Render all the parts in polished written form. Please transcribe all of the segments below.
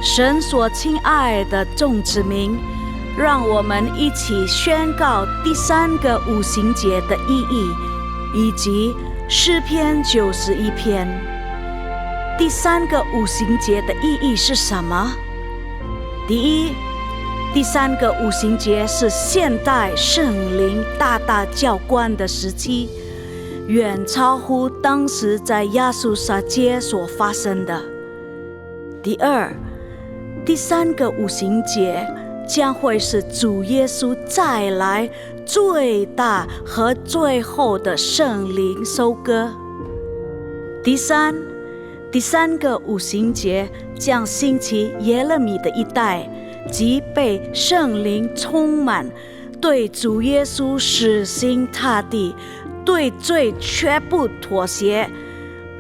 神所亲爱的众子民，让我们一起宣告第3个五旬节的意义，以及诗篇91篇。第3个五旬节的意义是什么？第一，第3个五旬节是现代圣灵大大浇灌的时期，远超乎当时在亚述撒街所发生的。第二，第3个五旬节将会是主耶稣再来最大和最后的圣灵收割。第三个五旬节将兴起耶勒米的一代，即被圣灵充满，对主耶稣死心塌地，对罪绝不妥协，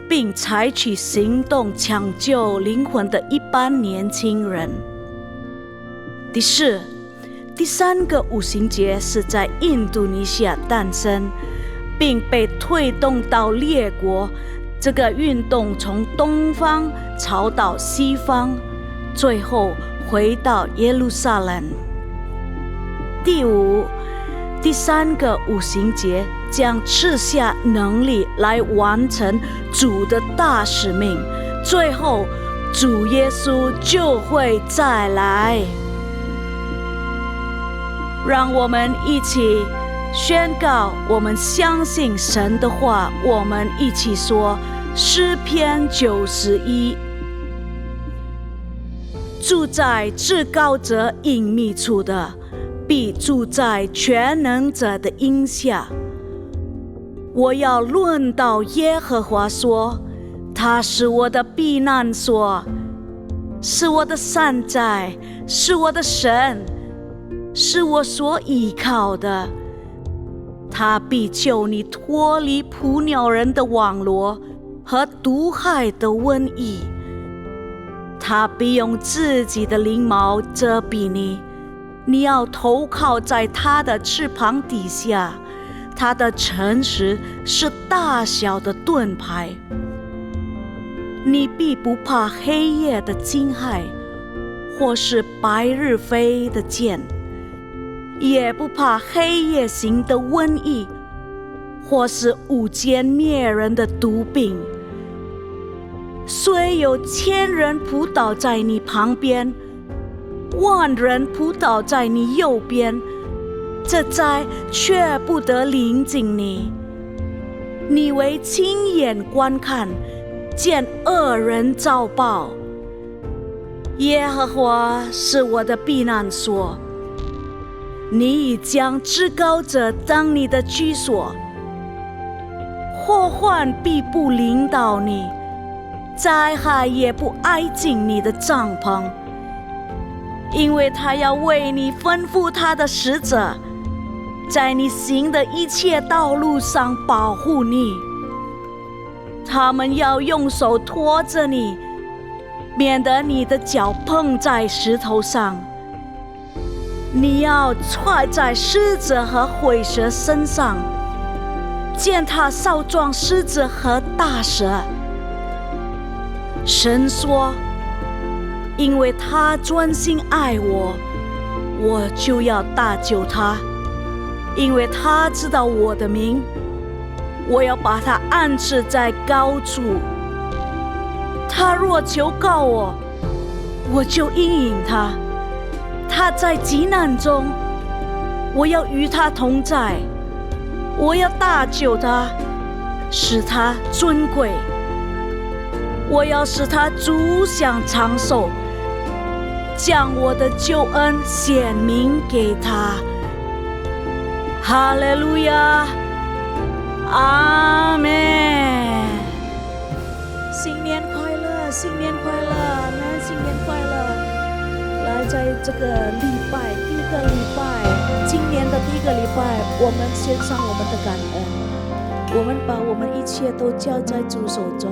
并采取行动抢救灵魂的一般年轻人。第四，第3个五旬节是在印度尼西亚诞生，并被推动到列国。这个运动从东方朝到西方，最后回到耶路撒冷。第五，第3个五旬节将赐下能力来完成主的大使命，最后主耶稣就会再来。让我们一起宣告，我们相信神的话。我们一起说诗篇91：住在至高者隐秘处的，必住在全能者的荫下。我要论到耶和华说，他是我的避难所，是我的山寨，是我的神，是我所依靠的。他必救你脱离捕鸟人的网罗和毒害的瘟疫。他必用自己的翎毛遮蔽你，你要投靠在他的翅膀底下。他的诚实是大小的盾牌。你必不怕黑夜的惊骇，或是白日飞的箭，也不怕黑夜行的瘟疫，或是午间灭人的毒病。虽有1000人扑倒在你旁边，10000人扑倒在你右边，这灾却不得临近你。你为亲眼观看，见恶人遭报。耶和华是我的避难所，你已将至高者当你的居所。祸患必不临到你，灾害也不挨近你的帐篷，因为他要为你吩咐他的使者，在你行的一切道路上保护你。他们要用手托着你，免得你的脚碰在石头上。你要踹在狮子和虺蛇身上，践踏少壮狮子和大蛇。神说，因为他专心爱我，我就要搭救他。因为他知道我的名，我要把他安置在高处。他若求告我，我就应允他。他在急难中，我要与他同在。我要搭救他，使他尊贵。我要使他足享长寿，将我的救恩显明给他。哈利路亚，阿们。新年快乐，新年快乐，新年快乐！来，在这个礼拜，第一个礼拜，今年的第一个礼拜，我们献上我们的感恩，我们把我们一切都交在主手中，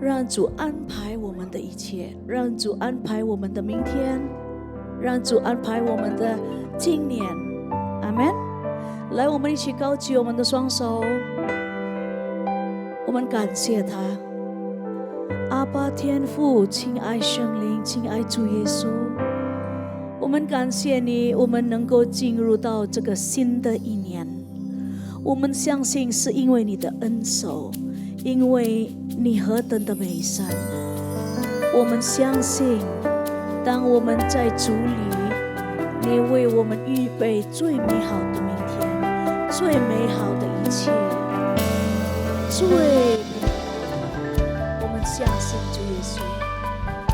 让主安排我们的一切，让主安排我们的明天，让主安排我们的今年。阿们。来，我们一起高举我们的双手，我们感谢他。阿爸天父，亲爱圣灵，亲爱主耶稣，我们感谢你，我们能够进入到这个新的一年。我们相信是因为你的恩手，因为你何等的美善。我们相信，当我们在主里，你为我们预备最美好的明天，最美好的一切，我们相信主耶稣。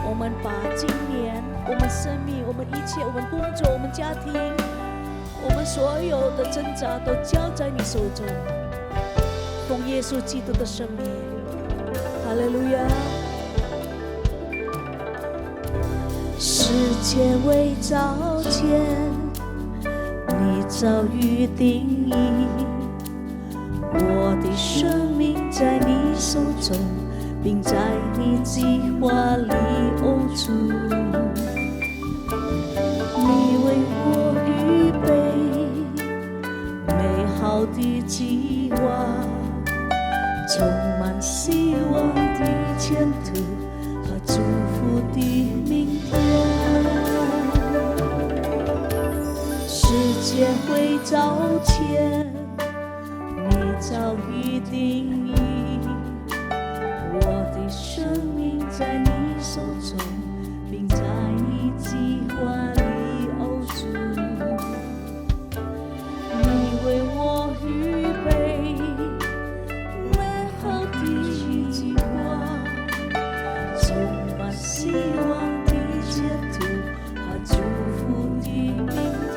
我们把今年我们生命，我们一切，我们工作，我们家庭，我们所有的挣扎都交在你手中，奉耶稣基督的圣名，哈利路亚。世界未造前，你早预定义，我的生命在你手中，并在你计划里住。你为我预备美好的计划，充满希望的前途和祝福的明天。世界会造前，你早已定义，我的生命在你手中，并在你计划里住。你为我预备美好的计划，充满希望的前途和祝福的明天。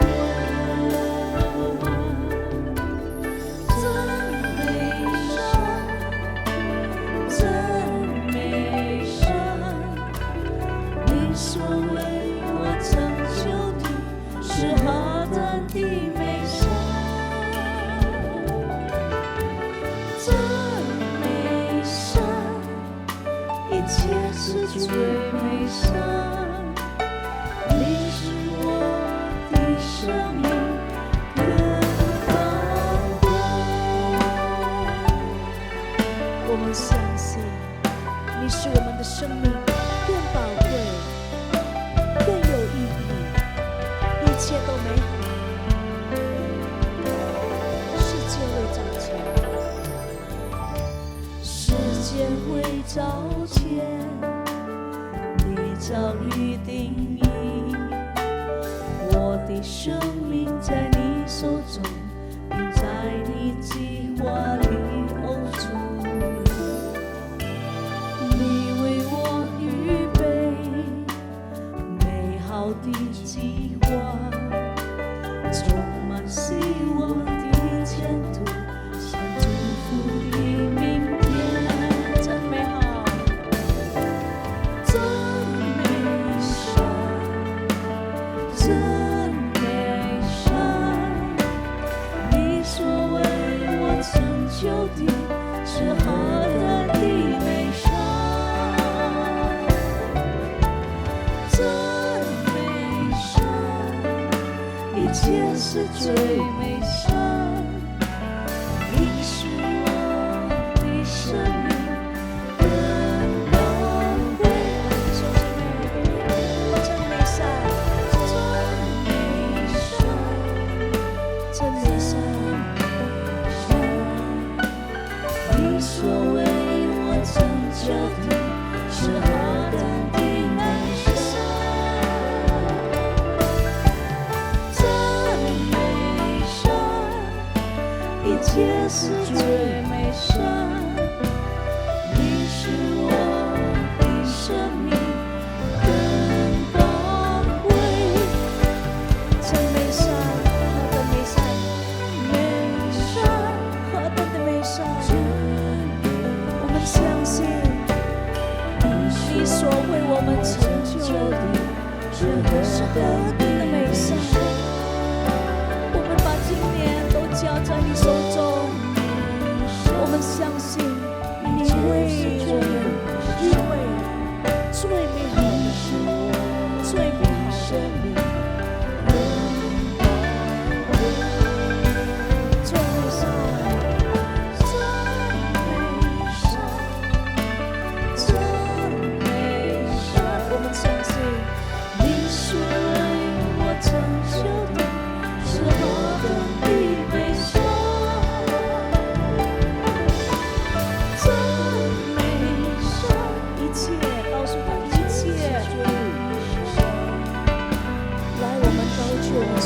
最美善，你是我的生命更宝贵。我们相信你使我们的生命更宝贵，更有意义，一切都美好。世界未造前，世界未造前，早已定义，我的生命在你手中，并在你计划里住。你为我预备美好的计划，充满希望的前途和祝福的明天。真美好。求的是何等的美善，真美善，一切是最美善。你是我的生命更宝贵，真美善，真美善。所为我成就的是何等的美善，真美善，一切是最美善。你是我的生命更宝贵，真美善，何等美善，美善，何等的美善。相信你所为我们成就的是何等的美善。我们把今年都交在你手中，我们相信你为我们预备最美好的最美好的真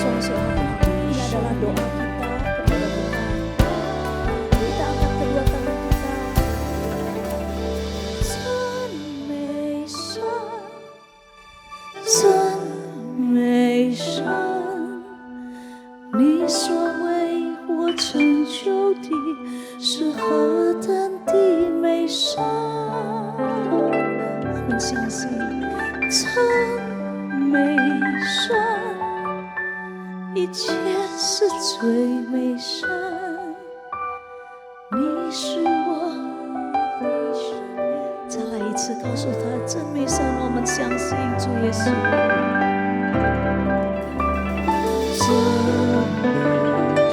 songso hati. Ini adalah doa kita kepada Tuhan. Kita angkat kedua tangan kita. 赞美神，赞美神，你所为我成就的是何等的美善。我们相信，赞美神，一切是最美善。你是我的神。再来一次告诉他，真美善，我们相信主耶稣。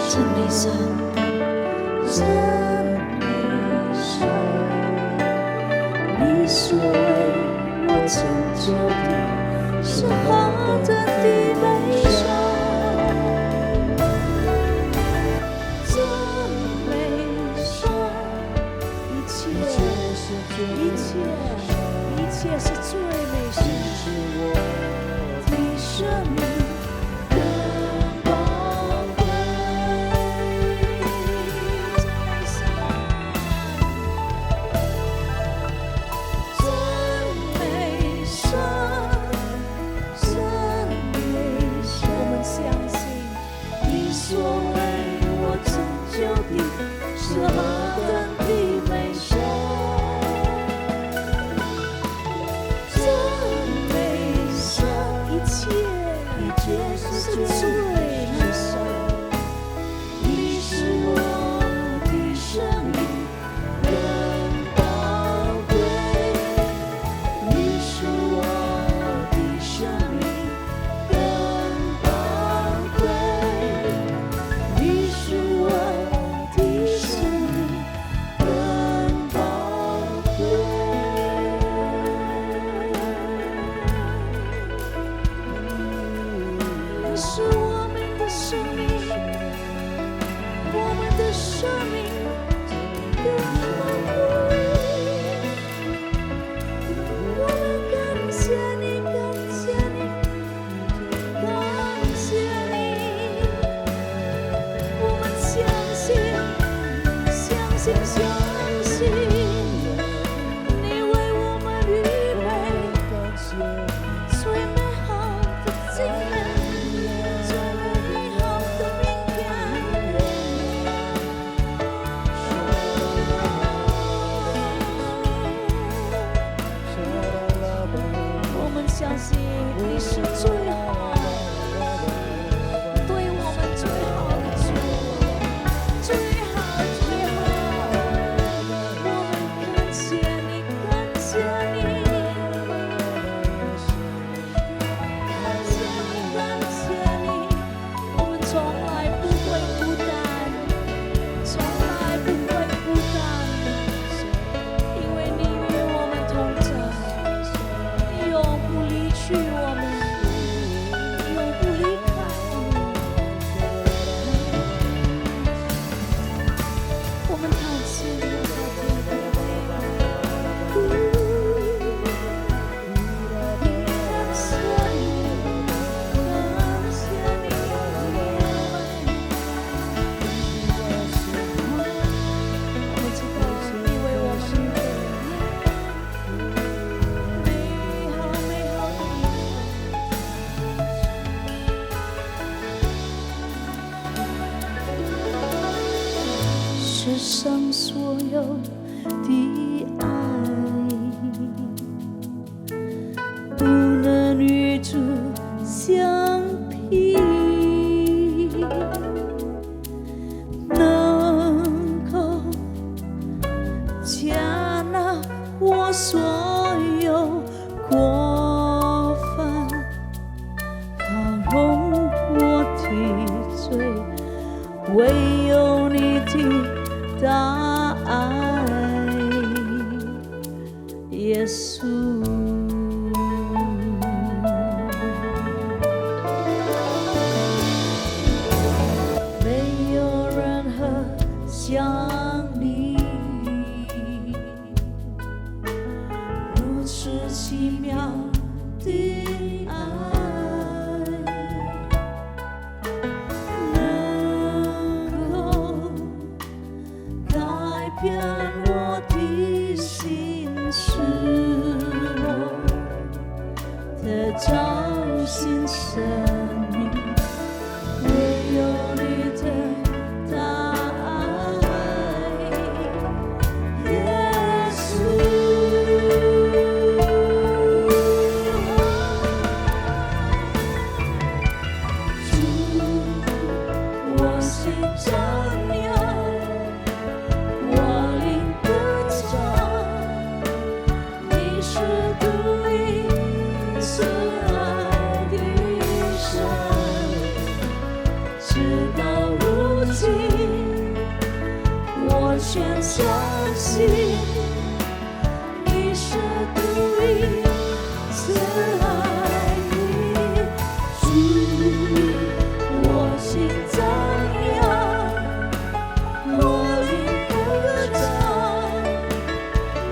真美善，真美善，你所为我成就的是何等的美善。真美善，一切是最美善的生命。世上所有的爱，不能与主相比，能够接纳我所有过犯，包容我的罪，唯有你的大爱，耶稣。没有任何像你如此奇妙的爱，找寻生命，唯有你的大爱，耶稣。主，我心张扬，我灵歌唱，你是独一慈爱的神，直到如今，我全相信你是独一慈爱的主。我心张扬，我灵歌唱，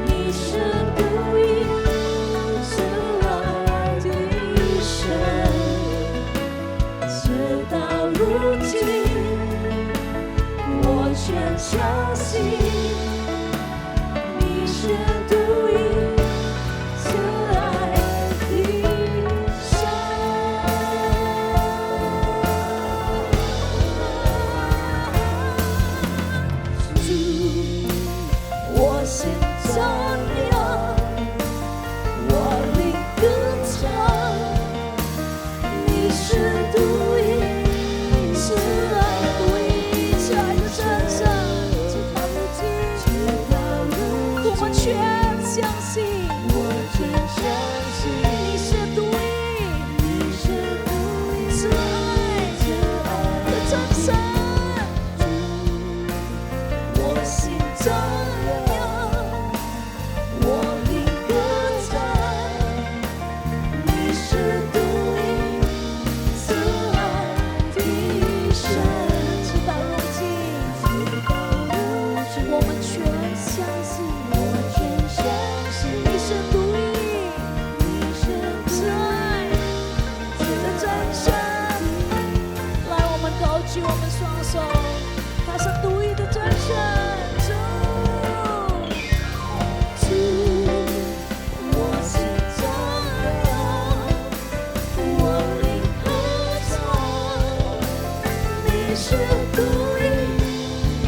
你是独一慈爱的神，直到如今，我全相信你是独一慈爱的神。主，我心张扬，我灵歌唱，你是独一慈爱的真神，直到如今，我们全相信，你是独一慈爱的真神。我心张扬，我灵歌唱，你是独一慈爱的神，直到如今，我们全相信，你是独一慈爱的真神。来，我们高举我们双手，他是独一的真神。主，我心张扬，我灵歌唱，你是独一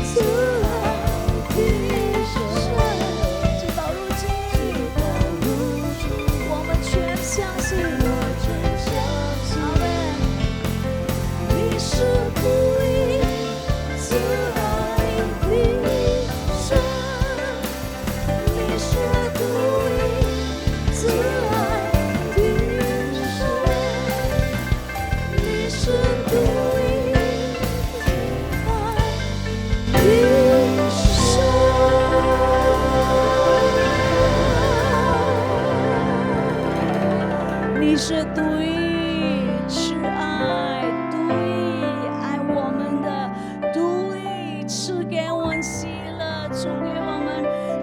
慈爱的神，直到如今，我们全相信，阿们，你是独一慈爱的神，你是独一慈爱的神，你是独一慈爱的神，你是独一慈爱，独一爱我们的，独一赐给我们喜乐，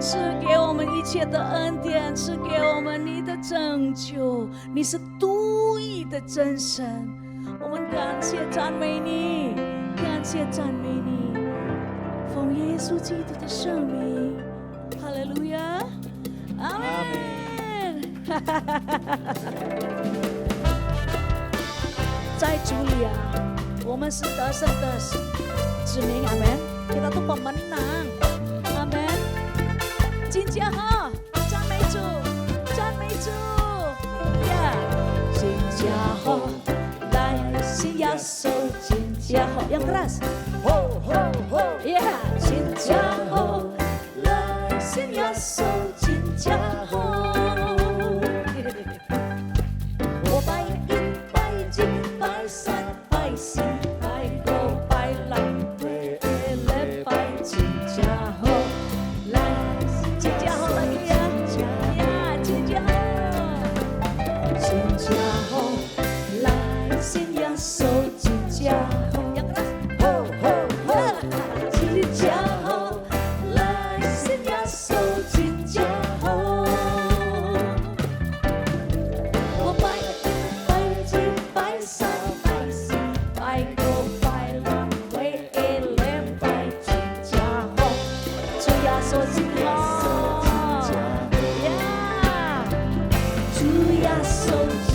赐给我们一切的恩典，赐给我们你的拯救。你是独一的真神，我们感谢赞美你，感谢赞美你，奉耶稣基督的圣名，哈利路亚，阿门。在主里啊，我们是得胜的子民，阿门。kita tuh pemenang，阿门。金家好，赞美主，赞美主，呀！金家好，来信耶稣，金家好，yang keras，ho ho ho，呀！金家好，来信耶稣，金家好。我拜一拜金拜三拜四拜六拜六拜礼拜金家好，来金家好来呀呀金家好，金家好来信耶稣金家好，吼吼吼，金家好来信耶稣金家好。主呀，手机。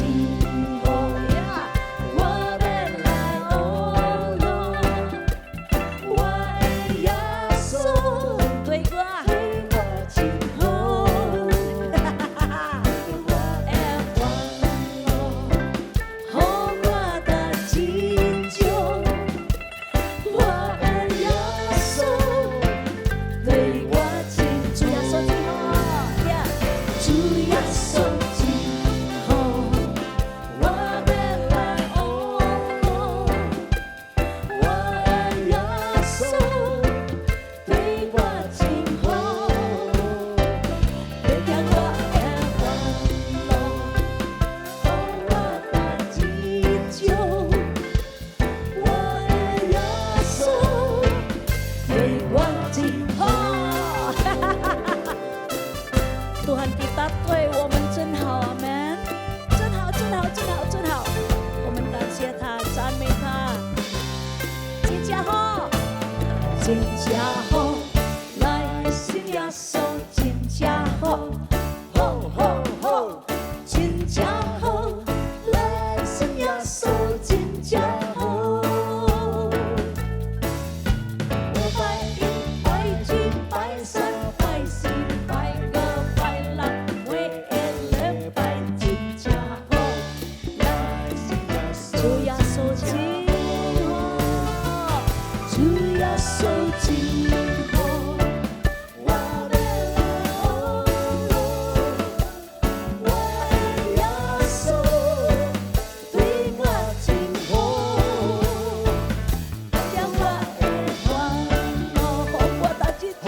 真正好，来信耶稣真正好，好好好，真正好，来信耶稣真正好。我拜一拜几拜三拜四拜五拜六，每礼拜真正好，来信耶稣，主耶稣真好，主耶稣真好，我的哦，我的耶稣对我真好，让我的烦恼我的一条，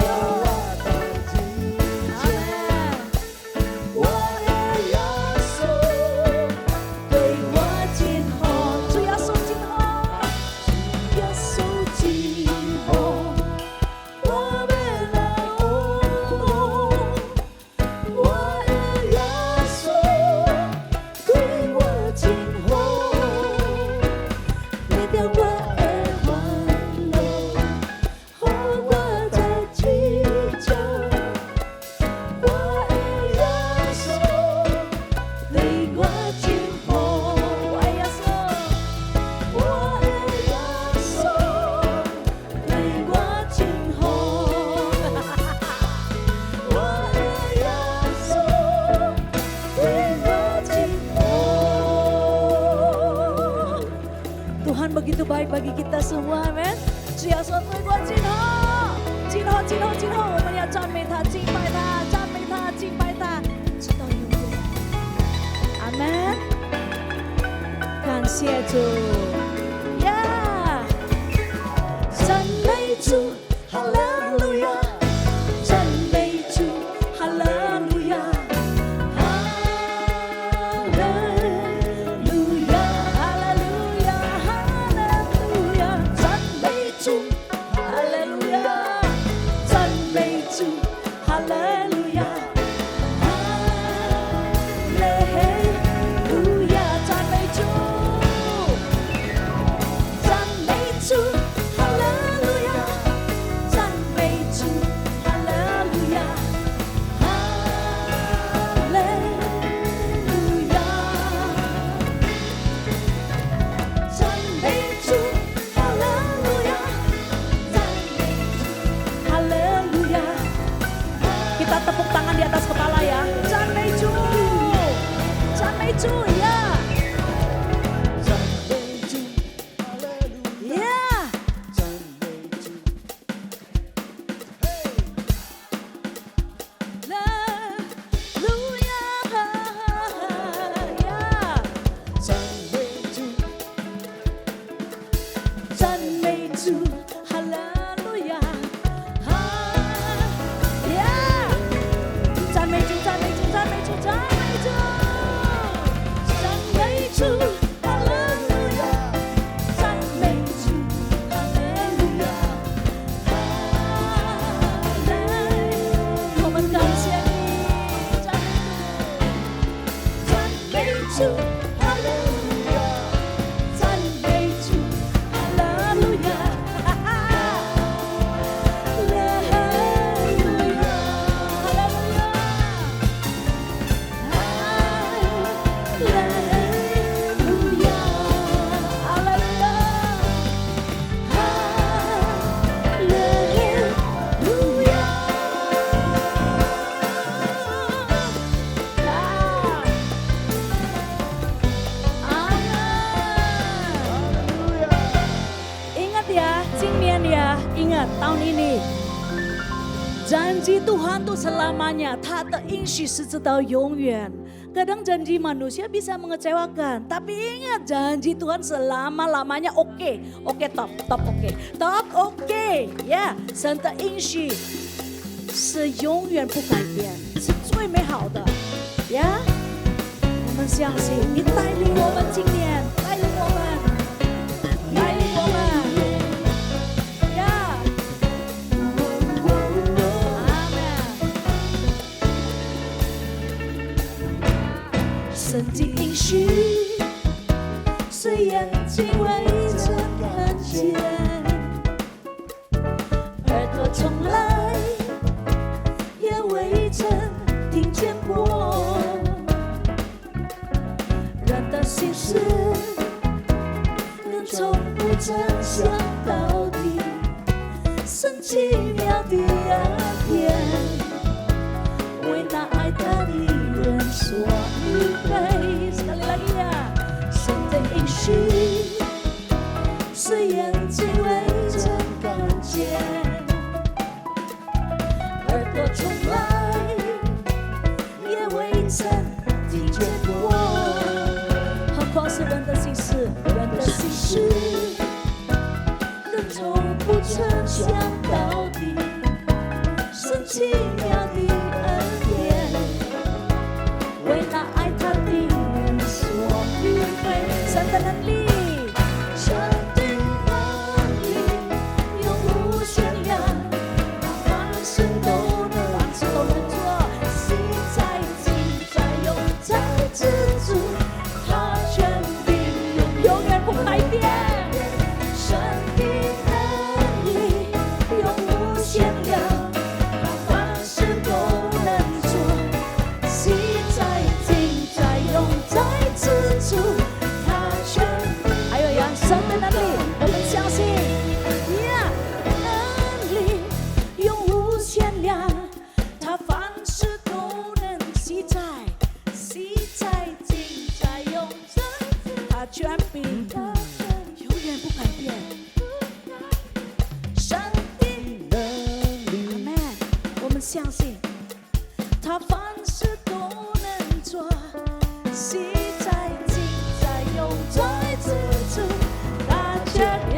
我的耶稣对我真好，主耶稣真好，主耶稣真好，我们的哦，我的耶稣对我真好，代表我的烦恼，和我在祈求，我的耶稣对我真好，我的耶稣，我的耶稣对我真好，我的耶稣对我真好. Tuhan begitu baik bagi kita semua, amin. 主耶稣对我真好，真好，真好，真好。我们要赞美他，敬拜他，赞美他，敬拜他，直到永远。阿门。感谢主，呀！赞美主，哈利路亚！赞美主，哈利路亚！哈利路亚，哈利路亚，哈利路亚！赞美主，哈利路亚！赞美主，哈利路亚！哈利路亚！赞美主，赞美主，哈利路亚！赞美主，哈利路亚！哈利路亚！赞美主，哈利路亚！赞美主，哈利路亚！Kita tepuk tangan di atas kepala ya. 赞美主，赞美主呀！赞美主，哈利路亚！呀！赞美主，嘿！路亚呀！赞美主，赞美主，哈利路亚！哈呀！赞美主，赞美主，赞美主，赞美主，赞美主，哈利路亚！赞美主，哈利路亚！哈利，我们感谢你，赞美主，哈利路亚！赞美主，哈利路亚！哈哈，哈利路亚，哈利路亚，哈利路亚，哈利路亚，哈利路亚！Ingat ya, 今年ya, ingat tahun ini. Janji Tuhan itu selamanya, 他的应许是直到永远。Kadang janji manusia bisa mengecewakan, tapi ingat janji Tuhan selama-lamanya oke, top oke, ya. 神的应许是永远不改变，是最美好的，呀。我们相信你带领我们今年，带领我们，带领我们。神的应许是眼睛未曾看见，心事，更从不曾想到底，神奇妙的恩典，为那爱他的人所预备。sekali lagi ya， 神的应许，是眼睛未曾看见，耳朵从来也未曾听见过，何况是人的心事，人的心事，更从不曾想到底，神奇妙的恩典，为那爱他的人所预备。神的能力，神的能力永无限量，他凡事都能做，心在静在永在自主，他权柄永远不改变。神的能力永无限量，他凡事都能做，心在静在永在自主，他权柄。还有呀，神的能力，我们相信呀，能力永无限量，他凡事都能习在静在永在，他权柄永远不改变。神的阿门，我们相信他凡事都能做，习在静在永在自主，他权柄。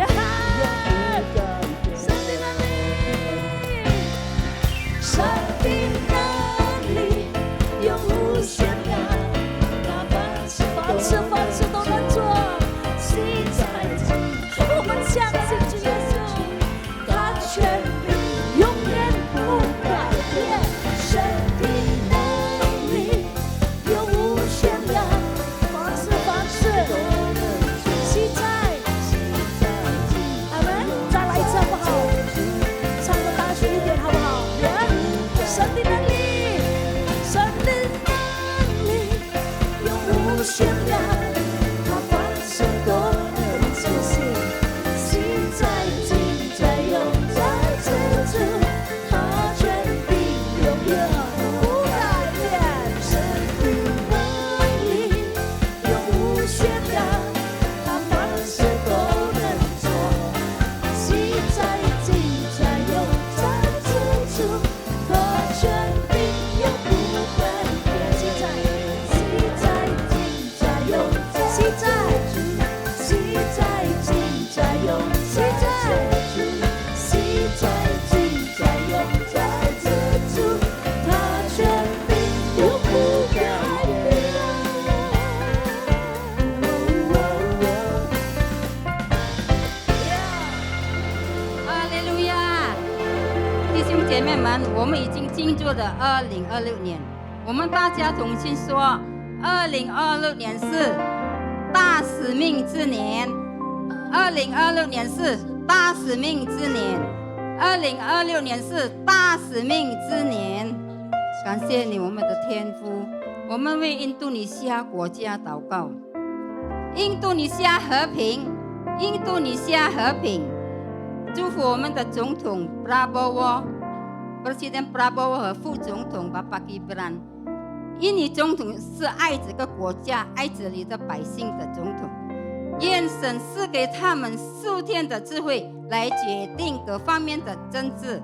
神的能力，神的能力永无限量，他凡事都能做，习在静。我们相信主耶稣，他权柄永远不改变。神的能力永无限量，凡事习在。阿门。再来一次好不好？唱得大声一点好不好？神的能力，神的能力永无限量，他凡事都能做，习在静在永在自主，他权柄永远不改变。神的能力永无限量，他凡事都能做，习在静在永在自主，他权柄永不改变。习在静在永在，习在静在永在，习在静在永在自主，他权柄永不改变。哈利路亚！弟兄姐妹们，我们已经进入了2026年，我们大家同心说，2026年是大使命之年，2026年是大使命之年，2026年是大使命之年。感谢你，我们的天父，我们为印度尼西亚国家祷告，印度尼西亚和平，印度尼西亚和平。祝福我们的总统 Presiden Prabowo 和副总统 Bapak Gibran。印尼总统是爱这个国家、爱这里的百姓的总统，愿神赐给他们数天的智慧来决定各方面的政治。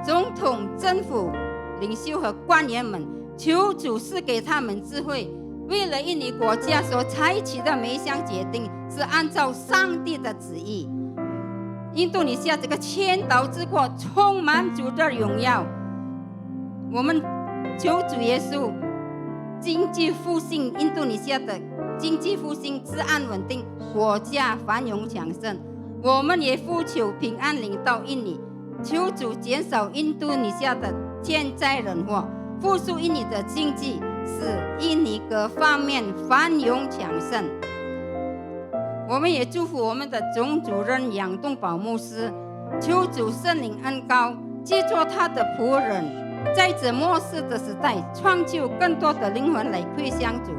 总统、政府、领袖和官员们，求主赐给他们智慧，为了印尼国家所采取的每一项决定是按照上帝的旨意。印度尼西亚这个千岛之国充满主的荣耀，我们求主耶稣经济复兴，印度尼西亚的经济复兴，治安稳定，国家繁荣强盛。我们也呼求平安临到印尼，求主减少印度尼西亚的天灾人祸，复苏印尼的经济，使印尼各方面繁荣强盛。我们也祝福我们的总主任杨东宝牧师，求主圣灵恩膏，借助他的仆人，在这末世的时代，创就更多的灵魂来归向主。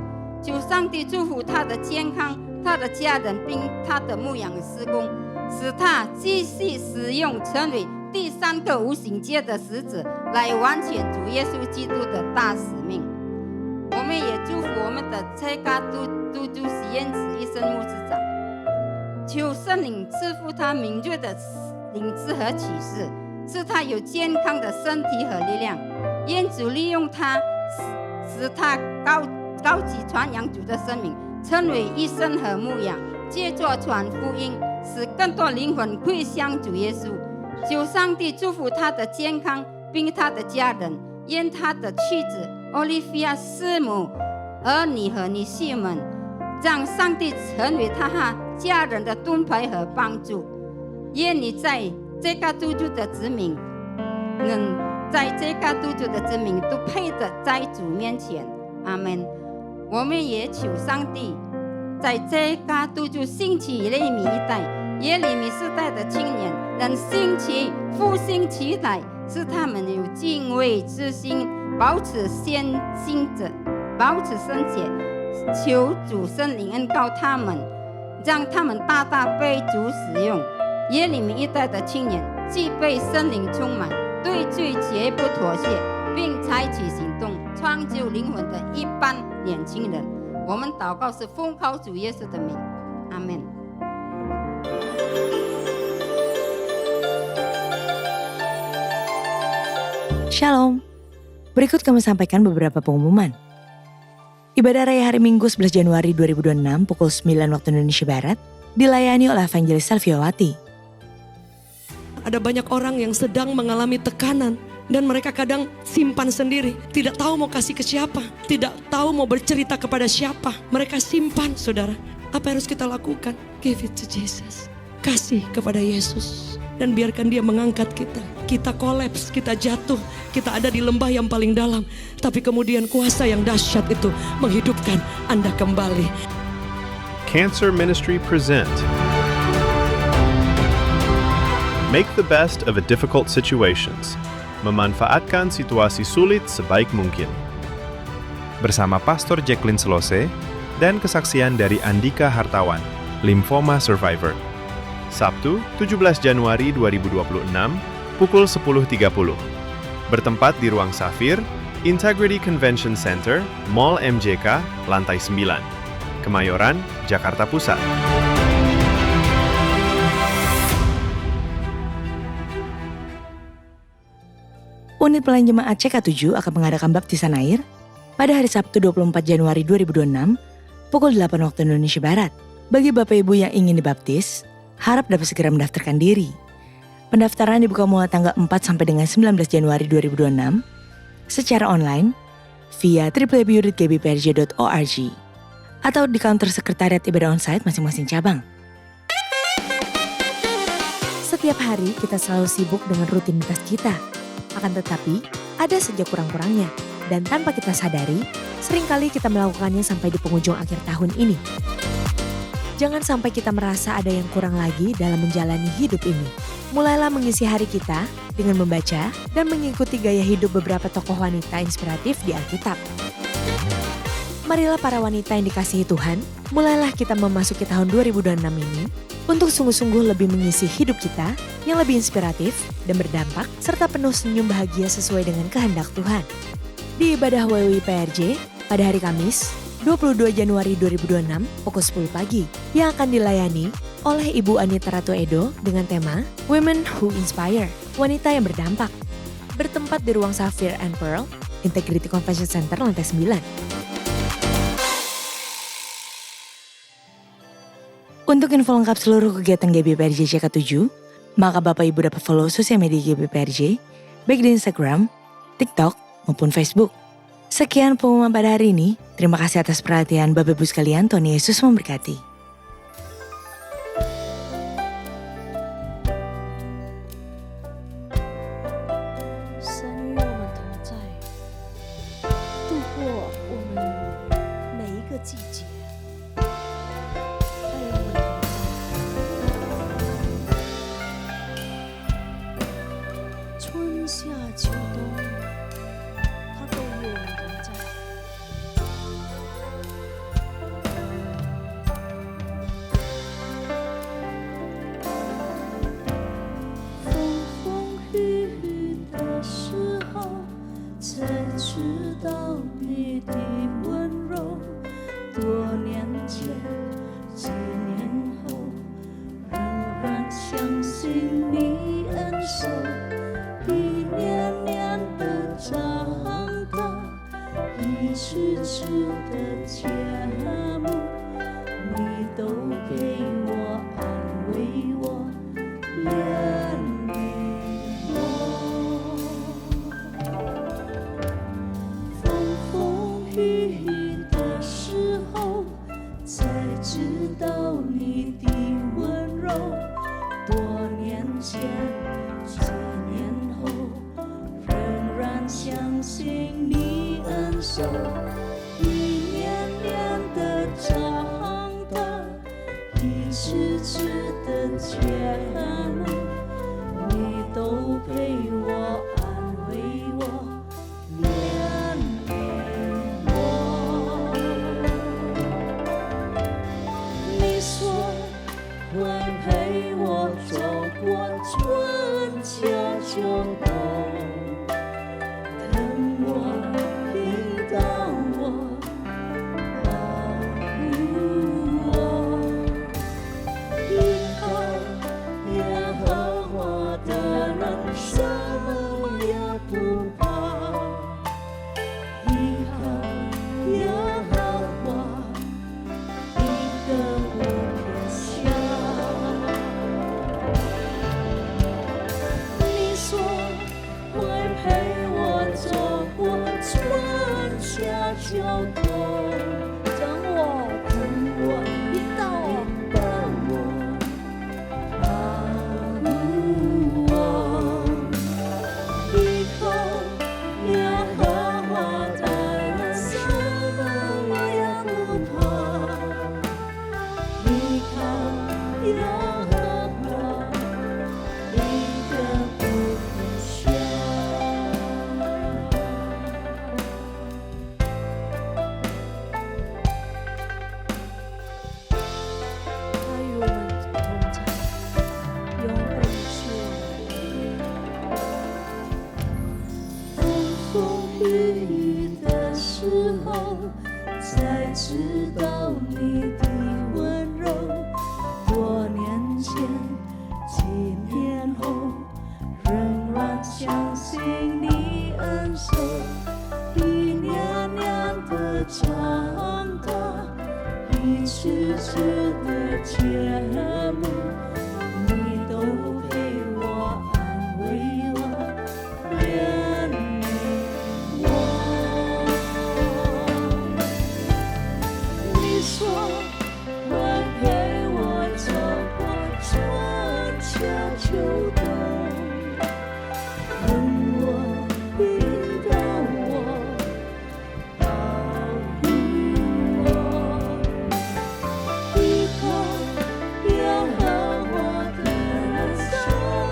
求上帝祝福他的健康、他的家人并他的牧养事工，使他继续使用成为第3个无形界的使者，来完全主耶稣基督的大使命。我们也祝福我们的蔡家都主实验室医生牧师长，求圣灵赐福他敏锐的领知和启示，使他有健康的身体和力量。愿主利用他，使他高级传扬主的生命，成为医生和牧养，借着传福音，使更多灵魂归向主耶稣。求上帝祝福他的健康，并他的家人。愿他的妻子奥利菲亚师母、儿女和女婿们，让上帝成为他和家人的盾牌和帮助。愿你在这个督主的子民，在这个督主的子民都配得在主面前。阿们。我们也求上帝在这个督主兴起耶利米一代、耶利米世代的青年，能兴起复兴起来，使他们有敬畏之心，保持先行者，保持圣洁。求主圣灵恩膏他们，让他们大大被主使用。耶利米一代的青年既被圣灵充满，对罪绝不妥协，并采取行动，创救灵魂的一般年轻人。我们祷告是奉靠主耶稣的名，阿们。Shalom. Berikut kami sampaikan beberapa pengumuman. Ibadah Raya Hari Minggu 11 Januari 2026 pukul 9 waktu Indonesia Barat dilayani oleh Evangelis Salviawati. Ada banyak orang yang sedang mengalami tekanan dan mereka kadang simpan sendiri, tidak tahu mau kasih ke siapa, tidak tahu mau bercerita kepada siapa. Mereka simpan, saudara. Apa yang harus kita lakukan? Give it to Jesus. Kasih kepada Yesus dan biarkan dia mengangkat kita. Kita kolaps, kita jatuh, kita ada di lembah yang paling dalam, tapi kemudian kuasa yang dahsyat itu menghidupkan Anda kembali. Cancer Ministry present Make the best of a difficult situations. Memanfaatkan situasi sulit sebaik mungkin. Bersama Pastor Jacqueline Selose dan kesaksian dari Andika Hartawan, Lymphoma Survivor. Sabtu, 17 Januari 2026, pukul 10.30. Bertempat di Ruang Safir, Integrity Convention Center, Mall MJK, lantai 9, Kemayoran, Jakarta Pusat. Unit Pelayanan Jemaat CK7 akan mengadakan baptisan air pada hari Sabtu 24 Januari 2026 pukul 8 waktu Indonesia Barat. Bagi Bapak Ibu yang ingin dibaptis, harap dapat segera mendaftarkan diri. Pendaftaran dibuka mulai tanggal 4 sampai dengan 19 Januari 2026 secara online via www.gbprj.org atau di kantor sekretariat ibadah onsite masing-masing cabang. Setiap hari kita selalu sibuk dengan rutinitas kita. Akan tetapi, ada saja kurang-kurangnya. Dan tanpa kita sadari, seringkali kita melakukannya sampai di penghujung akhir tahun ini. Jangan sampai kita merasa ada yang kurang lagi dalam menjalani hidup ini. Mulailah mengisi hari kita dengan membaca dan mengikuti gaya hidup beberapa tokoh wanita inspiratif di Alkitab. Marilah para wanita yang dikasihi Tuhan, mulailah kita memasuki tahun 2026 ini untuk sungguh-sungguh lebih mengisi hidup kita yang lebih inspiratif dan berdampak serta penuh senyum bahagia sesuai dengan kehendak Tuhan. Di ibadah WWI PRJ pada hari Kamis 22 Januari 2026 pukul 10 pagi yang akan dilayani oleh Ibu Anita Ratu Edo dengan tema Women Who Inspire, wanita yang berdampak. Bertempat di Ruang Safir and Pearl, Integrity Convention Center lantai 9. Untuk info lengkap seluruh kegiatan GBPRJ CK7, maka Bapak Ibu dapat follow sosial media GBPRJ, baik di Instagram, TikTok, maupun Facebook. Sekian pengumuman pada hari ini. Terima kasih atas perhatian Bapak Ibu sekalian. Tuhan Yesus memberkati. 前，7年后，仍然相信你恩手，一年年的长大，一次次的牵梦，你都陪我安慰我，怜悯我。你说会陪我走过春夏秋冬，等我引导我，保护我，依靠耶和华的人，什么也不怕，依靠耶和华，一个不撇下。你说会陪我走过春夏秋冬，等我，引导我，保护我，依靠耶和华的人，什么我也不怕，依靠耶和华，一个不撇下。他与我们同在，永恒是风风雨雨的时候，才知道你的温柔。多年前，7年后，仍然相信你恩手，一年年的长大，一次次的牵梦，你都陪我安慰我，怜悯我。你说会陪我走过春夏秋冬，等我，引导我，保护我，依靠耶和华的人，什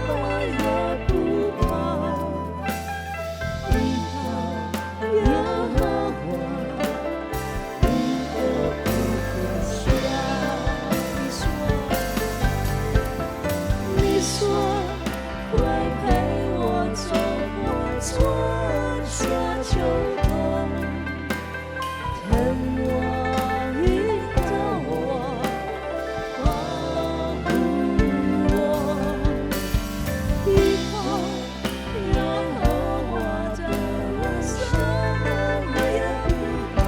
么也不怕，依靠耶和华，一个不撇下。你说会陪我走过春夏秋冬，等我，引导我，保护我，依靠耶和华的人，什么我也不怕，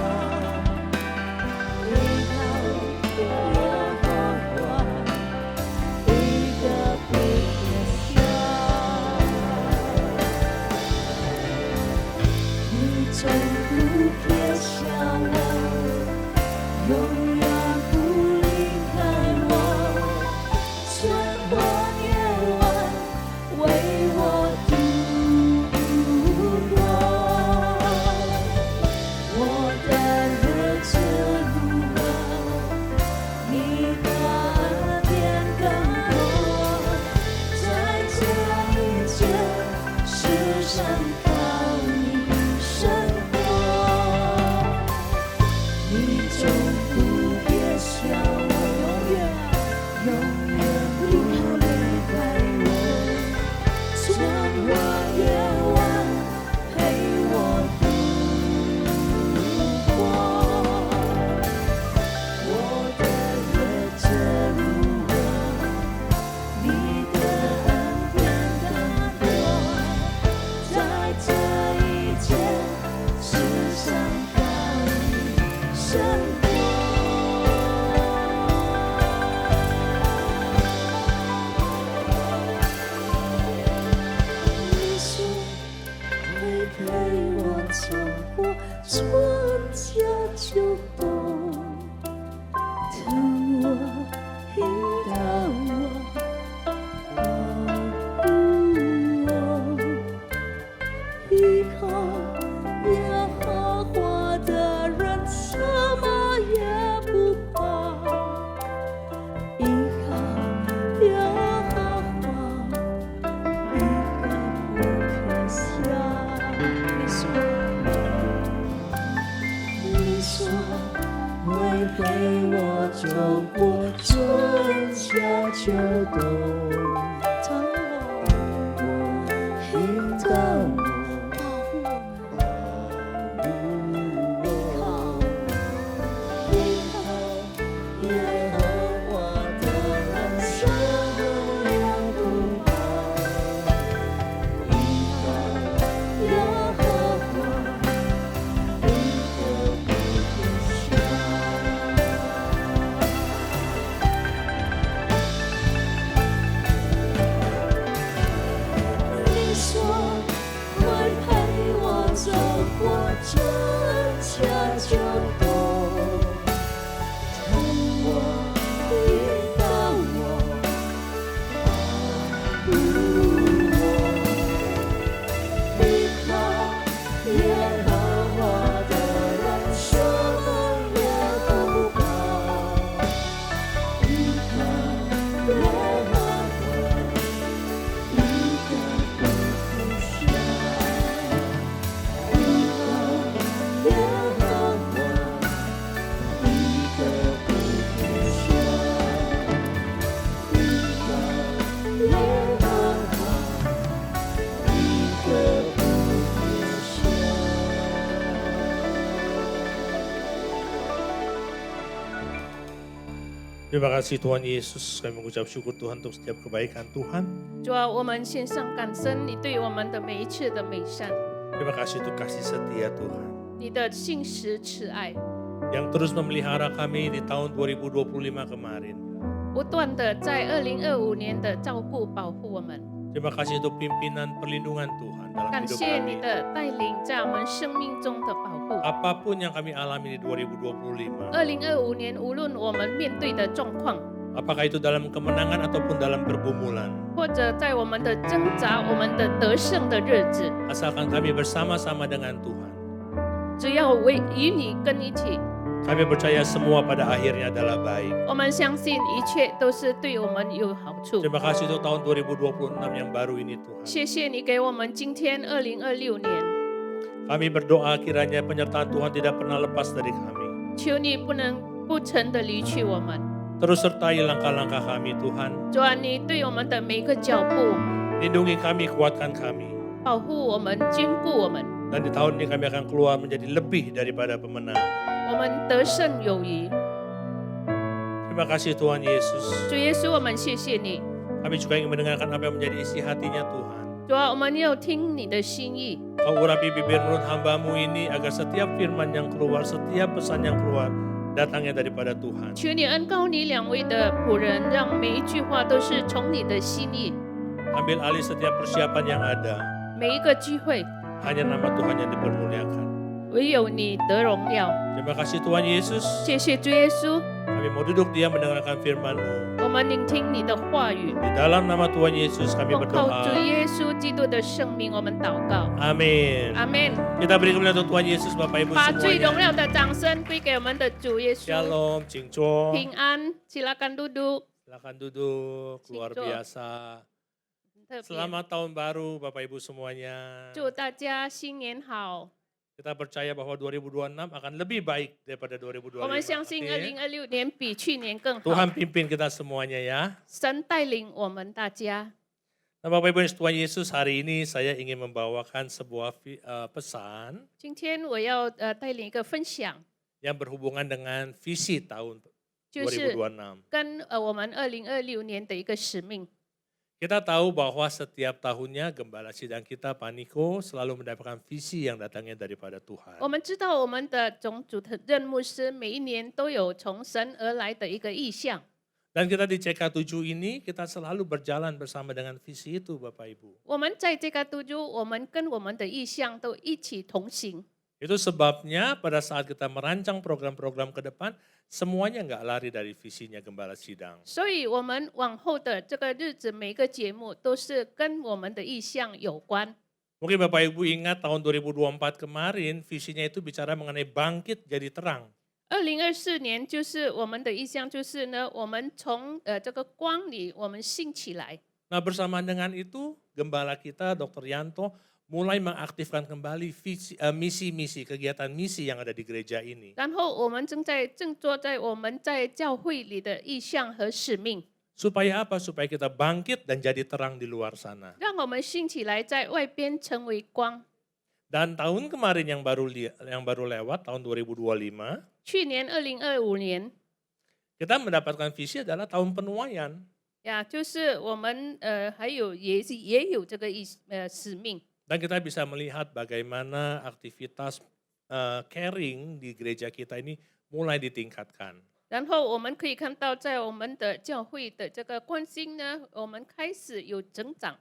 依靠耶和华，一个不撇下。你从不撇下我，永远不离开我，春光夜晚为我度过。我的日子如何，走过春夏秋冬，疼我，引导我，保护我，保护我，依靠耶和华的人生永不怕，依靠耶和华，一个不停下。你说会陪我走过春夏秋冬，疼我，引导我，保护我，依靠耶和华的人生也不怕，依靠耶和华。一个不停下，依靠耶和华，一个不停下，依靠耶和华，一个不停下。 Terima kasih Tuhan Yesus, kami mengucap syukur Tuhan untuk setiap kebaikan Tuhan. 主啊，我们献上感恩，你对我们的每一次的美善， Terima kasih untuk kasih setia Tuhan 你的信实慈爱， yang terus memelihara kami di tahun 2025 kemarin. 不断的在2025年的照顾保护我们。 Terima kasih untuk pimpinan perlindungan Tuhan dalam 感 hidup 谢你 kami. 的带领，在我们生命中的保护。 Apapun yang kami alami di 2025, 2025年，无论我们面对的状况， apakah itu dalam kemenangan ataupun dalam pergumulan, 或者在我们的挣扎、我们的得胜的日子， asalkan kami bersama-sama dengan Tuhan, 只要与你跟一起， kami percaya semua pada akhirnya adalah baik. 我们相信一切都是对我们有好处。 Terima kasih untuk tahun 2026 yang baru ini Tuhan. 谢谢你给我们今天2026年， Kami berdoa kiranya penyertaan Tuhan tidak pernah lepas dari kami. 求你不曾的离去我们。 Terus sertai langkah-langkah kami Tuhan. 主啊，你对我们的每一个脚步 Lindungi kami, kuatkan kami. 保护我们、坚固我们， Dan di tahun ini kami akan keluar menjadi lebih daripada pemenang. 我们得胜有余。 Terima kasih Tuhan Yesus. 主耶稣，我们谢谢你。 Kami juga ingin mendengarkan apa yang menjadi isi hatinya Tuhan. 主啊，我们要听你的心意。 Kau urapi bibir mulut hamba-Mu ini agar setiap firman yang keluar, setiap pesan yang keluar, datangnya daripada Tuhan. 求你恩膏你两位的仆人，让每一句话都是从你的心意。 Ambil alih setiap persiapan yang ada. 每一个聚会， Hanya nama Tuhan yang dipermuliakan. 唯有你得荣耀。 Terima kasih Tuhan Yesus. 谢谢主耶稣， Kami mau duduk diam mendengarkan firman-Mu. 我们聆听你的话语。 Di dalam nama Tuhan Yesus kami 奉靠主 berdoa. 耶稣基督的圣名，我们祷告。 Amin. 阿门。 Kita beri kemuliaan untuk Tuhan Yesus Bapak Ibu 把最荣 semuanya. 耀的掌声归给我们的主耶稣。 Shalom,请坐. 平安，silakan duduk。 Silakan duduk, luar Cingco. biasa. 特别 Selamat tahun baru Bapak Ibu semuanya. 祝大家新年好。 Kita percaya bahwa 2026 akan lebih baik daripada 我们相 2025. 信 Oke? 2026年比去年更好。 Tuhan pimpin kita semuanya ya. 神带领我们大家。 Nah Bapak Ibu Tuhan Yesus, hari ini saya ingin membawakan sebuah pesan 今天我要带领一个分享， yang berhubungan dengan visi tahun 就是2026. 跟我们2026年的一个使命。 Kita tahu bahwa setiap tahunnya Gembala Sidang kita Paniko selalu mendapatkan visi yang datangnya daripada Tuhan. 我们知道我们的总主任牧师每一年都有从神而来的一个意向。 Dan kita di CK7 ini kita selalu berjalan bersama dengan visi itu Bapak Ibu. 我们在这个督督，我们跟我们的意向都一起同行。 Itu sebabnya pada saat kita merancang program-program ke depan, semuanya nggak lari dari visinya Gembala Sidang. 所以，我们往后的这个日子，每个节目都是跟我们的意向有关。 Mungkin Bapak Ibu ingat tahun 2024 kemarin visinya itu bicara mengenai bangkit jadi terang. 2024年就是我们的意向，就是呢，我们从这个光里，我们兴起来。 Nah bersamaan dengan itu Gembala kita Dr. Yanto mulai mengaktifkan kembali misi-misi, kegiatan misi yang ada di gereja ini. 然后我们正坐在我们在教会里的意向和使命， Supaya apa? Supaya kita bangkit dan jadi terang di luar sana. 让我们兴起来，在外边成为光。 Dan tahun kemarin yang baru lewat, tahun 2025, 去年2025年 kita mendapatkan visi adalah tahun penuaian. 呀，就是我们还有也有这个使命。 Dan kita bisa melihat bagaimana aktivitas caring di gereja kita ini mulai ditingkatkan. 然后我们可以看到，在我们的教会的这个关心呢，我们开始有增长。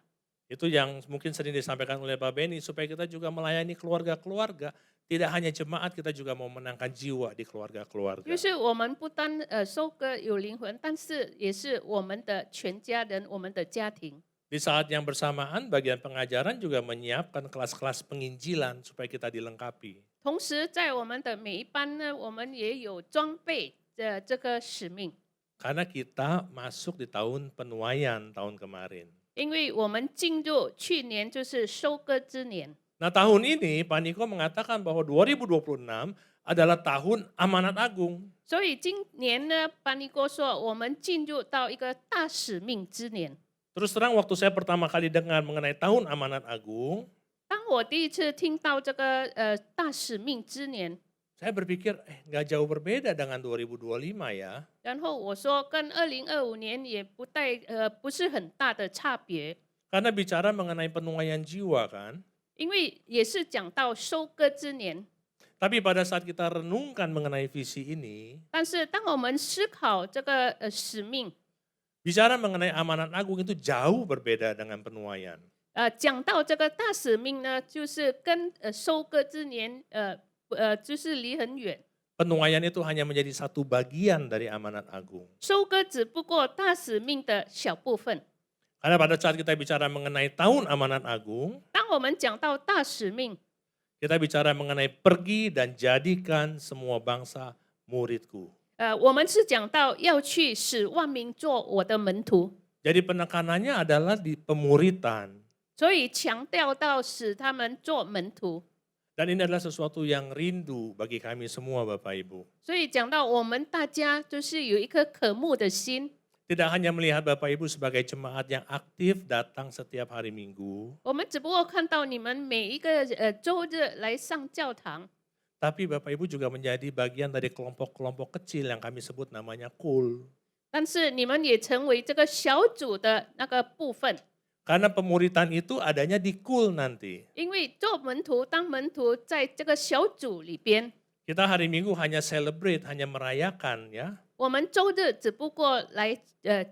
Itu yang mungkin sering disampaikan oleh Pak Benny, supaya kita juga melayani keluarga-keluarga. Tidak hanya jemaat, kita juga mau menangkan jiwa di keluarga-keluarga. 就是我们不单收割有灵魂，但是也是我们的全家人，我们的家庭。 Di saat yang bersamaan, bagian pengajaran juga menyiapkan kelas-kelas penginjilan supaya kita dilengkapi. 同时，在我们的每一班呢，我们也有装备的这个使命， Karena kita masuk di tahun penuaian tahun kemarin. 因为我们进入去年就是收割之年。 Nah tahun ini Pak Niko mengatakan bahwa 2026 adalah tahun amanat agung. 所以今年呢，班尼哥说，我们进入到一个大使命之年。 Terus terang waktu saya pertama kali dengar mengenai tahun amanat agung, 当我第一次听到这个大使命之年， saya berpikir nggak jauh berbeda dengan 2025 ya. 然后我说跟2025年也不是很大的差别， Karena bicara mengenai penuaian jiwa kan. 因为也是讲到收割之年。 Tapi pada saat kita renungkan mengenai visi ini, 但是当我们思考这个使命， bicara mengenai amanat agung itu jauh berbeda dengan penuaian. 讲到这个大使命呢，就是跟收割之年就是离很远。 Penuaian itu hanya menjadi satu bagian dari amanat agung. 收割只不过大使命的小部分。 Karena pada saat kita bicara mengenai tahun amanat agung, 当我们讲到大使命， kita bicara mengenai pergi dan jadikan semua bangsa muridku. 我们是讲到要去使万民做我的门徒， Jadi penekanannya adalah di pemuritan. 所以强调到使他们做门徒。 Dan ini adalah sesuatu yang rindu bagi kami semua Bapak Ibu. 所以讲到我们大家就是有一颗渴慕的心， Tidak hanya melihat Bapak Ibu sebagai jemaat yang aktif datang setiap hari Minggu, 我们只不过看到你们每一个周日来上教堂， tapi Bapak Ibu juga menjadi bagian dari kelompok-kelompok kecil yang kami sebut namanya KUL. 但是你们也成为这个小组的那个部分。 Karena pemuritan itu adanya di KUL nanti. 因为做门徒当门徒在这个小组里边， Kita hari Minggu hanya celebrate, hanya merayakan ya. 我们周日只不过来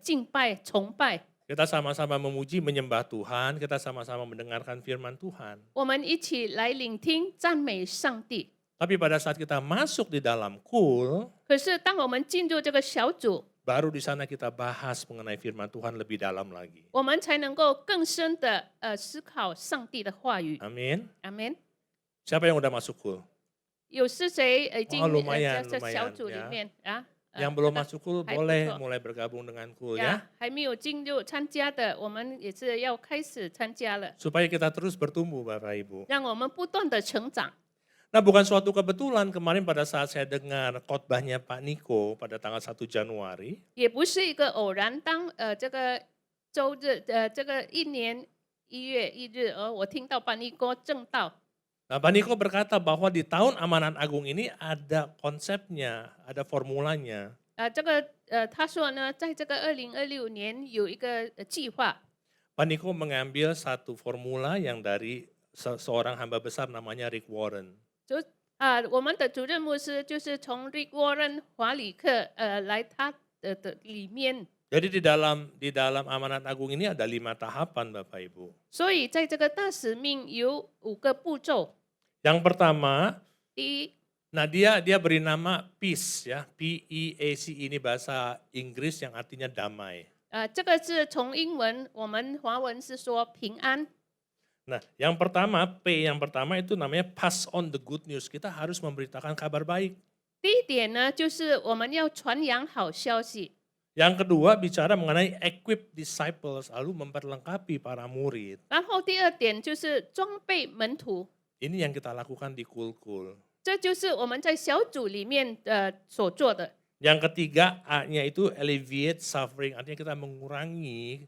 敬拜崇拜， Kita sama-sama memuji, menyembah Tuhan, kita sama-sama mendengarkan firman Tuhan. 我们一起来聆听赞美上帝。 Tapi pada saat kita masuk di dalam KUL, 可是当我们进入这个小组， baru di sana kita bahas mengenai firman Tuhan lebih dalam lagi. 我们才能够更深的思考上帝的话语。 Amin. 阿门。 Siapa yang udah masuk KUL? 有是谁已经 lumayan, 在小 lumayan, 组里 ya. 面啊？ Yang belum masuk KUL 还不 boleh 错 mulai bergabung dengan KUL 呀 ya. 还没有进入参加的，我们也是要开始参加了， Supaya kita terus bertumbuh Bapak Ibu. 让我们不断的成长。 Nah bukan suatu kebetulan kemarin pada saat saya dengar khotbahnya Pak Niko pada tanggal 1 Januari. 也不是一个偶然。当这个周日这个一年1月1日，我听到班尼哥正道， Nah Pak Niko berkata bahwa di tahun amanat agung ini ada konsepnya, ada formulanya. 这个他说呢，在这个2026年有一个计划。 Pak Niko mengambil satu formula yang dari seorang hamba besar namanya Rick Warren. 我们的主任牧师就是从 Rick Warren 华里克来他的里面。 Jadi di dalam amanat agung ini ada 5 tahapan Bapak Ibu. 所以在这个大使命有5个步骤。 Yang pertama, 第一， nah dia beri nama peace ya, P-E-A-C ini bahasa Inggris yang artinya damai. 这个是从英文，我们华文是说平安。 Nah, yang pertama, P yang pertama itu namanya pass on the good news. Kita harus memberitakan kabar baik. 第一点呢，就是我们要传扬好消息。Yang kedua bicara mengenai equip disciples, lalu memperlengkapi para murid. 然后第二点就是装备门徒， Ini yang kita lakukan di Kulkul. 这就是我们在小组里面所做的。 Yang ketiga, A-nya itu alleviate suffering, artinya kita mengurangi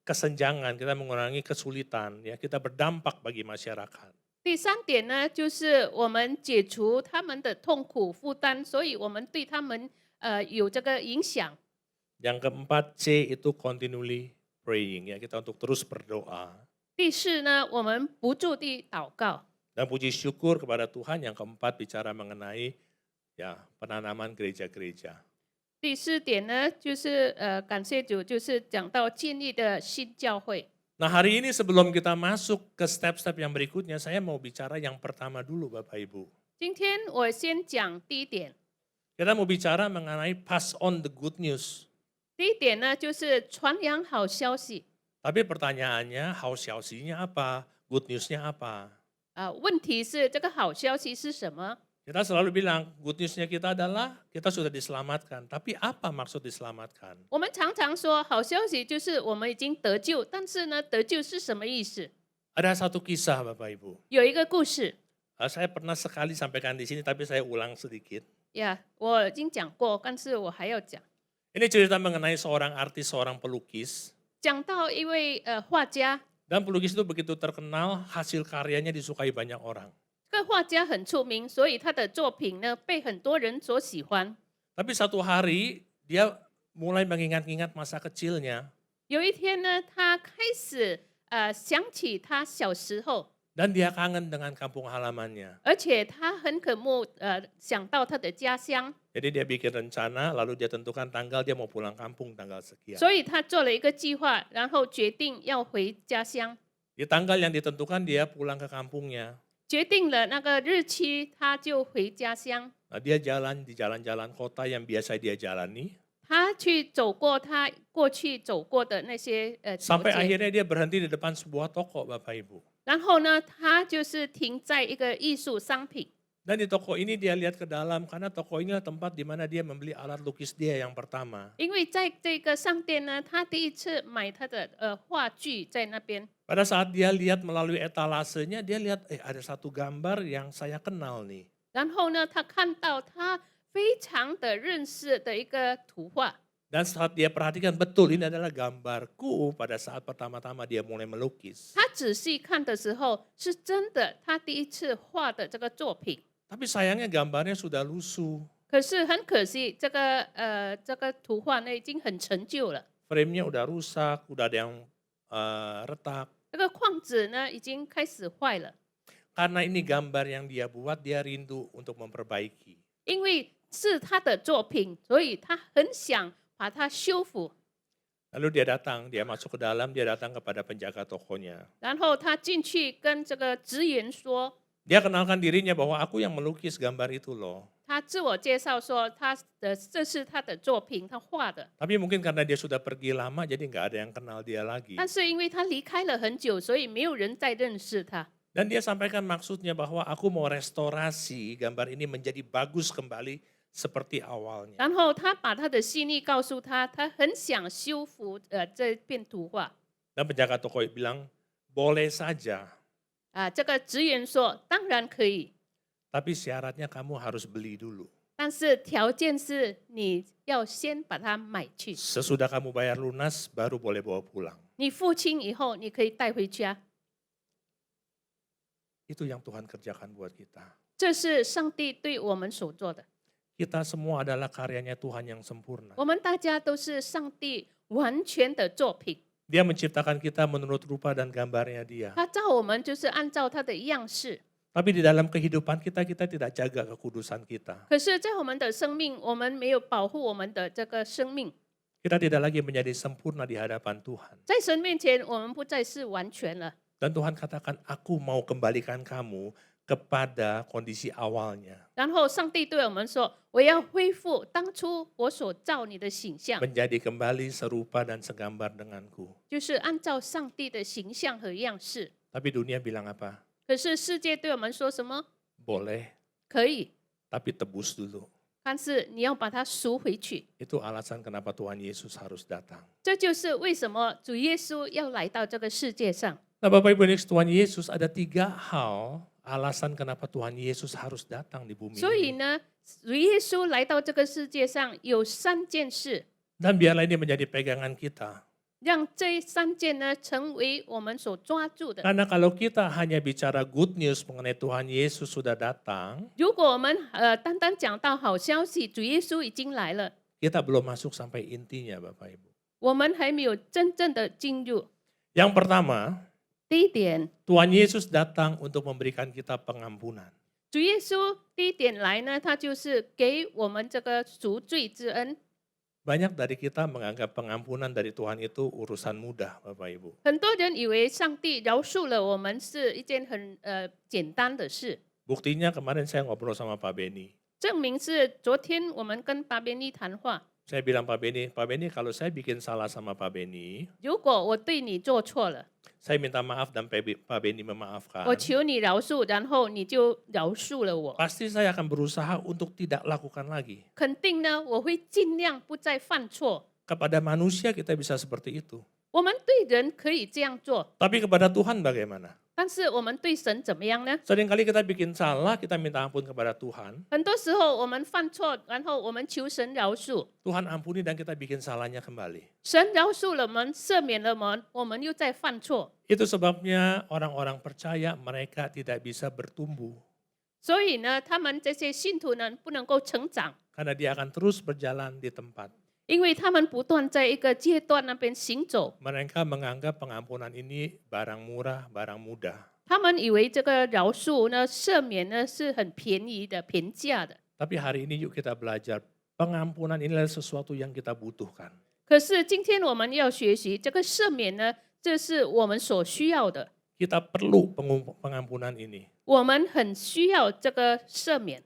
kesenjangan, kita mengurangi kesulitan, ya kita berdampak bagi masyarakat. 第三点呢，就是我们解除他们的痛苦负担，所以我们对他们有这个影响。 Yang keempat, C itu continually praying, ya kita untuk terus berdoa. 第四呢，我们不住地祷告。 Dan puji syukur kepada Tuhan, yang keempat bicara mengenai ya penanaman gereja-gereja. 第四点呢，就是感谢主，就是讲到建立的新教会。 Nah hari ini sebelum kita masuk ke step-step yang berikutnya, saya mau bicara yang pertama dulu Bapak Ibu. 今天我先讲第一点， Kita mau bicara mengenai pass on the good news. 第一点呢就是传扬好消息。 Tapi pertanyaannya, 好消息nya apa? Good news-nya apa? 问题是这个好消息是什么？ Kita selalu bilang, good news-nya kita adalah kita sudah diselamatkan. Tapi apa maksud diselamatkan? 我们常常说好消息就是我们已经得救，但是呢，得救是什么意思？ Ada satu kisah Bapak Ibu. 有一个故事 Saya pernah sekali sampaikan di sini, tapi saya ulang sedikit. 呀，我已经讲过，但是我还要讲。 Ini cerita mengenai seorang artis, seorang pelukis. 讲到一位画家， Dan pelukis itu begitu terkenal, hasil karyanya disukai banyak orang. 这个画家很出名，所以他的作品呢被很多人所喜欢。 Tapi satu hari dia mulai mengingat-ingat masa kecilnya. 有一天呢，他开始想起他小时候， Dan dia kangen dengan kampung halamannya. 而且他很渴慕想到他的家乡， Jadi dia bikin rencana, lalu dia tentukan tanggal dia mau pulang kampung tanggal sekian. 所以他做了一个计划，然后决定要回家乡。 Di tanggal yang ditentukan dia pulang ke kampungnya. 决定了那个日期，他就回家乡。 Nah, dia jalan di jalan-jalan kota yang biasa dia jalani. 他去走过他过去走过的那些条 Sampai 街， akhirnya dia berhenti di depan sebuah toko Bapak Ibu. 然后呢，他就是停在一个艺术商品。 Dan di toko ini dia lihat ke dalam karena toko ini adalah tempat di mana dia membeli alat lukis dia yang pertama. 因为在这个商店呢，他第一次买他的话剧在那边。 Pada saat dia lihat melalui etalasenya, dia lihat ada satu gambar yang saya kenal nih. 然后呢，他看到他非常的认识的一个图画。 Dan saat dia perhatikan betul ini adalah gambarku pada saat pertama-tama dia mulai melukis. 他仔细看的时候，是真的他第一次画的这个作品。 Tapi sayangnya gambarnya sudah lusuh. 可是很可惜，这个图画呢已经很陈旧了， Frame-nya udah rusak, udah ada yang retak. 这个框子呢已经开始坏了。 Karena ini gambar yang dia buat, dia rindu untuk memperbaiki. 因为是他的作品，所以他很想把它修复。 Lalu dia datang, dia masuk ke dalam, dia datang kepada penjaga tokonya. 然后他进去跟这个职员说， Dia kenalkan dirinya bahwa aku yang melukis gambar itu loh. 他自我介绍说这是他的作品，他画的。 Tapi mungkin karena dia sudah pergi lama, jadi nggak ada yang kenal dia lagi. 但是因为他离开了很久，所以没有人再认识他。 Dan dia sampaikan maksudnya bahwa aku mau restorasi gambar ini menjadi bagus kembali seperti awalnya. 然后他把他的心意告诉他，他很想修复这片图画。 Dan penjaga toko bilang, boleh saja, 这个职员说当然可以， tapi syaratnya kamu harus beli dulu. 但是条件是你要先把它买去， Sesudah kamu bayar lunas, baru boleh bawa pulang. 你付清以后你可以带回家。 Itu yang Tuhan kerjakan buat kita. 这是上帝对我们所做的。 Kita semua adalah karyanya Tuhan yang sempurna. 我们大家都是上帝完全的作品， Dia menciptakan kita menurut rupa dan gambarnya dia. 他造我们就是按照他的样式。 Tapi di dalam kehidupan kita tidak jaga kekudusan kita. 可是，在我们的生命，我们没有保护我们的这个生命， Kita tidak lagi menjadi sempurna di hadapan Tuhan. 在神面前，我们不再是完全了。 Dan Tuhan katakan, aku mau kembalikan kamu kepada kondisi awalnya. 然后，上帝对我们说：“我要恢复当初我所造你的形象， Menjadi kembali serupa dan segambar denganku. 就是按照上帝的形象和样式。 Tapi dunia bilang apa? ”可是世界对我们说什么？ Boleh, 可以， tapi tebus dulu. 但是你要把它赎回去。 Itu alasan kenapa Tuhan Yesus harus datang. 这就是为什么主耶稣要来到这个世界上。 Nah Bapak Ibu Tuhan Yesus ada 3 hal alasan kenapa Tuhan Yesus harus datang di bumi 所以 ini. 呢，主耶稣来到这个世界上有3件事， Dan biarlah ini menjadi pegangan kita. 让这3件呢成为我们所抓住的。 Karena kalau kita hanya bicara good news mengenai Tuhan Yesus sudah datang, 如果我们单单讲到好消息，主耶稣已经来了， kita belum masuk sampai intinya Bapak Ibu. 我们还没有真正的进入。 Yang pertama, 第一点， Tuhan Yesus datang untuk memberikan kita pengampunan. 主耶稣第一点来呢，他就是给我们这个赎罪之恩。 Banyak dari kita menganggap pengampunan dari Tuhan itu urusan mudah Bapak Ibu. 很多人以为上帝饶恕了我们是一件很简单的事， Buktinya kemarin saya ngobrol sama Pak Beni. 证明是昨天我们跟巴别尼谈话， Saya bilang Pak Beni kalau saya bikin salah sama Pak Beni, 如果我对你做错了， saya minta maaf dan Pak Beni memaafkan. 我求你饶恕，然后你就饶恕了我， Pasti saya akan berusaha untuk tidak lakukan lagi. 肯定呢我会尽量不再犯错。 Kepada manusia kita bisa seperti itu. 我们对人可以这样做， Tapi kepada Tuhan bagaimana? 但是我们对神怎么样呢？ Seringkali kita bikin salah, kita minta ampun kepada Tuhan. 很多时候我们犯错，然后我们求神饶恕， Tuhan ampuni dan kita bikin salahnya kembali. 神饶恕了我们，赦免了我们又在犯错。 Itu sebabnya orang-orang percaya mereka tidak bisa bertumbuh. 所以呢，他们这些信徒呢不能够成长， Karena dia akan terus berjalan di tempat. 因为他们不断在一个阶段那边行走， Mereka menganggap pengampunan ini barang murah, barang mudah. 他们以为这个饶恕呢、赦免呢是很便宜的、平价的。 Tapi hari ini yuk kita belajar, pengampunan ini adalah sesuatu yang kita butuhkan. 可是今天我们要学习这个赦免呢，这是我们所需要的， Kita perlu pengampunan ini. 我们很需要这个赦免。